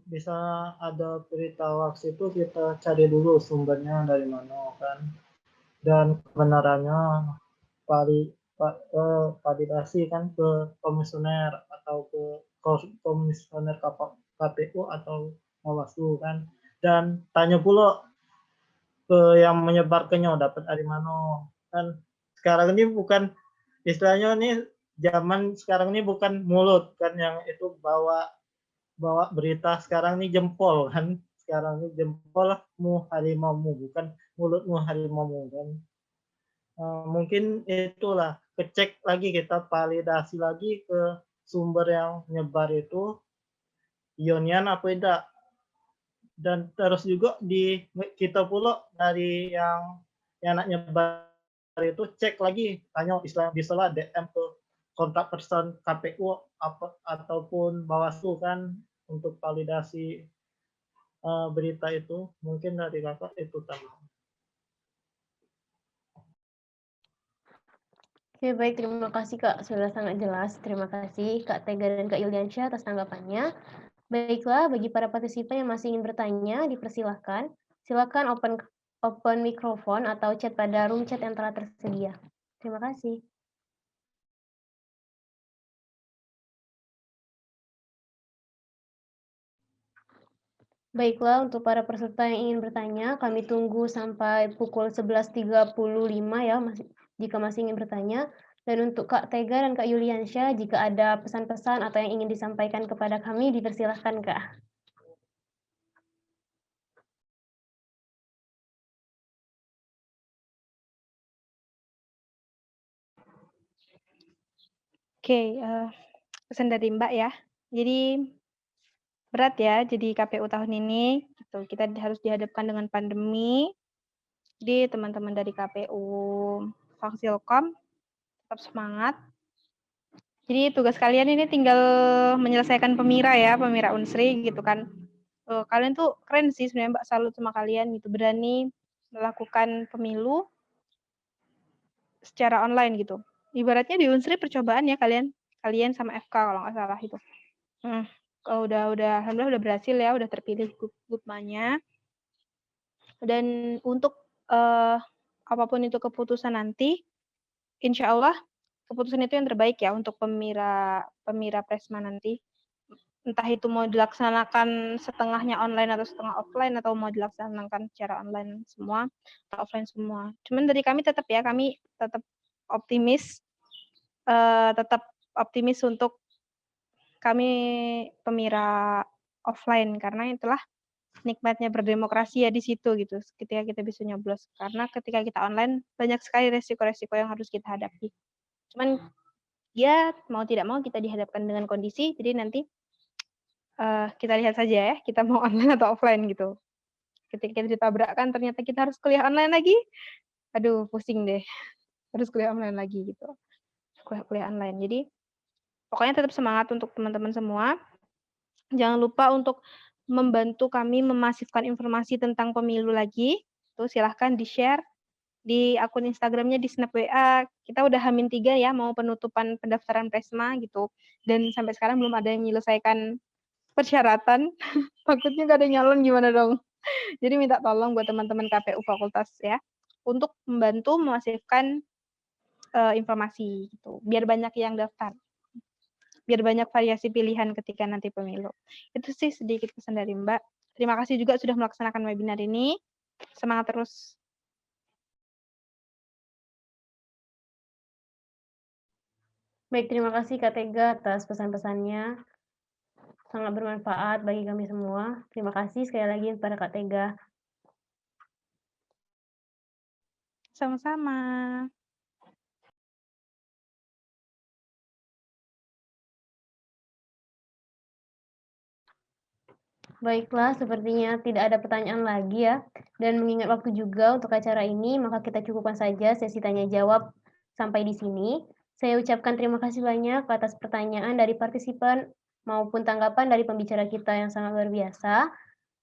bisa ada berita hoax itu kita cari dulu sumbernya dari mana kan, dan kebenarannya validasi kan ke komisioner atau ke komisioner KPU atau Bawaslu kan, dan tanya pula ke yang menyebarkannya dapat dari mana kan. Sekarang ini bukan istilahnya nih, zaman sekarang ini bukan mulut kan yang itu bawa bawa berita, sekarang ini jempol kan, sekarang ini jempol mu harimaumu, bukan mulutmu harimaumu kan. Mungkin itulah, kecek lagi, kita validasi lagi ke sumber yang nyebar itu ionian apa tidak, dan terus juga di kita pula dari yang nak nyebar itu cek lagi, tanya istilah bisa DM ke kontak person KPU ataupun Bawaslu kan untuk validasi berita itu. Mungkin dari kakak itu tambahan. Oke, baik. Terima kasih, Kak. Sudah sangat jelas. Terima kasih, Kak Tega dan Kak Yuliansyah atas tanggapannya. Baiklah, bagi para partisipan yang masih ingin bertanya, dipersilahkan. Silakan open mikrofon atau chat pada room chat yang telah tersedia. Terima kasih. Baiklah, untuk para peserta yang ingin bertanya, kami tunggu sampai pukul 11.35 ya, jika masih ingin bertanya. Dan untuk Kak Tega dan Kak Yuliansyah, jika ada pesan-pesan atau yang ingin disampaikan kepada kami, dipersilahkan, Kak. Oke, pesan dari Mbak ya. Jadi berat ya jadi KPU tahun ini gitu. Kita harus dihadapkan dengan pandemi. Jadi teman-teman dari KPU Faksilkom tetap semangat. Jadi tugas kalian ini tinggal menyelesaikan pemira ya, pemira Unsri gitu kan. Kalian tuh keren sih sebenarnya Mbak, salut sama kalian gitu, berani melakukan pemilu secara online gitu. Ibaratnya di Unsri percobaan ya kalian sama FK kalau nggak salah itu. Udah alhamdulillah udah berhasil ya, udah terpilih Gupmanya. Dan untuk apapun itu keputusan nanti, insya Allah keputusan itu yang terbaik ya untuk pemira Presma nanti. Entah itu mau dilaksanakan setengahnya online atau setengah offline, atau mau dilaksanakan secara online semua atau offline semua. Cuman dari kami tetap optimis, untuk kami pemira offline, karena itulah nikmatnya berdemokrasi ya di situ gitu, ketika kita bisa nyoblos. Karena ketika kita online banyak sekali resiko-resiko yang harus kita hadapi. Cuman ya mau tidak mau kita dihadapkan dengan kondisi, jadi nanti kita lihat saja ya, kita mau online atau offline gitu. Ketika kita ditabrakkan ternyata kita harus kuliah online lagi, aduh pusing deh, harus kuliah online lagi gitu, kuliah online. Jadi pokoknya tetap semangat untuk teman-teman semua. Jangan lupa untuk membantu kami memasifkan informasi tentang pemilu lagi. Tuh silahkan di-share di akun Instagramnya, di Snap WA. Kita udah H-3 ya, mau penutupan pendaftaran Presma gitu. Dan sampai sekarang belum ada yang menyelesaikan persyaratan. Takutnya gak ada nyalon, gimana dong? Jadi minta tolong buat teman-teman KPU fakultas ya, untuk membantu memasifkan informasi gitu. Biar banyak yang daftar. Biar banyak variasi pilihan ketika nanti pemilu. Itu sih sedikit pesan dari Mbak. Terima kasih juga sudah melaksanakan webinar ini. Semangat terus. Baik, terima kasih Kak Tega atas pesan-pesannya. Sangat bermanfaat bagi kami semua. Terima kasih sekali lagi kepada Kak Tega. Sama-sama. Baiklah, sepertinya tidak ada pertanyaan lagi ya. Dan mengingat waktu juga untuk acara ini, maka kita cukupkan saja sesi tanya-jawab sampai di sini. Saya ucapkan terima kasih banyak atas pertanyaan dari partisipan maupun tanggapan dari pembicara kita yang sangat luar biasa.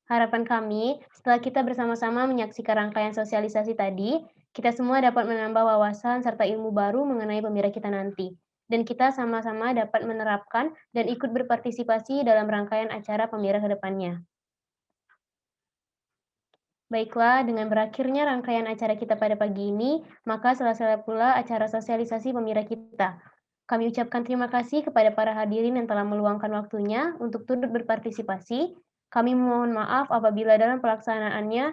Harapan kami, setelah kita bersama-sama menyaksikan rangkaian sosialisasi tadi, Kita semua dapat menambah wawasan serta ilmu baru mengenai Pemira kita nanti. Dan kita sama-sama dapat menerapkan dan ikut berpartisipasi dalam rangkaian acara Pemira ke depannya. Baiklah, dengan berakhirnya rangkaian acara kita pada pagi ini, maka selesai pula acara sosialisasi Pemira kita. Kami ucapkan terima kasih kepada para hadirin yang telah meluangkan waktunya untuk turut berpartisipasi. Kami mohon maaf apabila dalam pelaksanaannya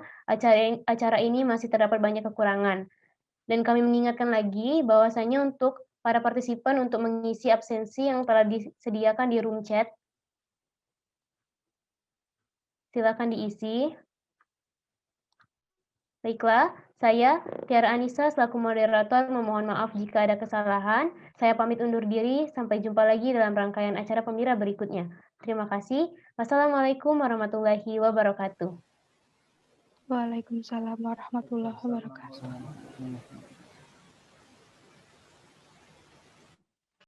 acara ini masih terdapat banyak kekurangan. Dan kami mengingatkan lagi bahwasanya untuk para partisipan untuk mengisi absensi yang telah disediakan di room chat, silakan diisi. Baiklah, saya Tiara Anissa selaku moderator memohon maaf jika ada kesalahan. Saya pamit undur diri, sampai jumpa lagi dalam rangkaian acara Pemira berikutnya. Terima kasih. Wassalamualaikum warahmatullahi wabarakatuh. Waalaikumsalam warahmatullahi wabarakatuh. Assalamualaikum.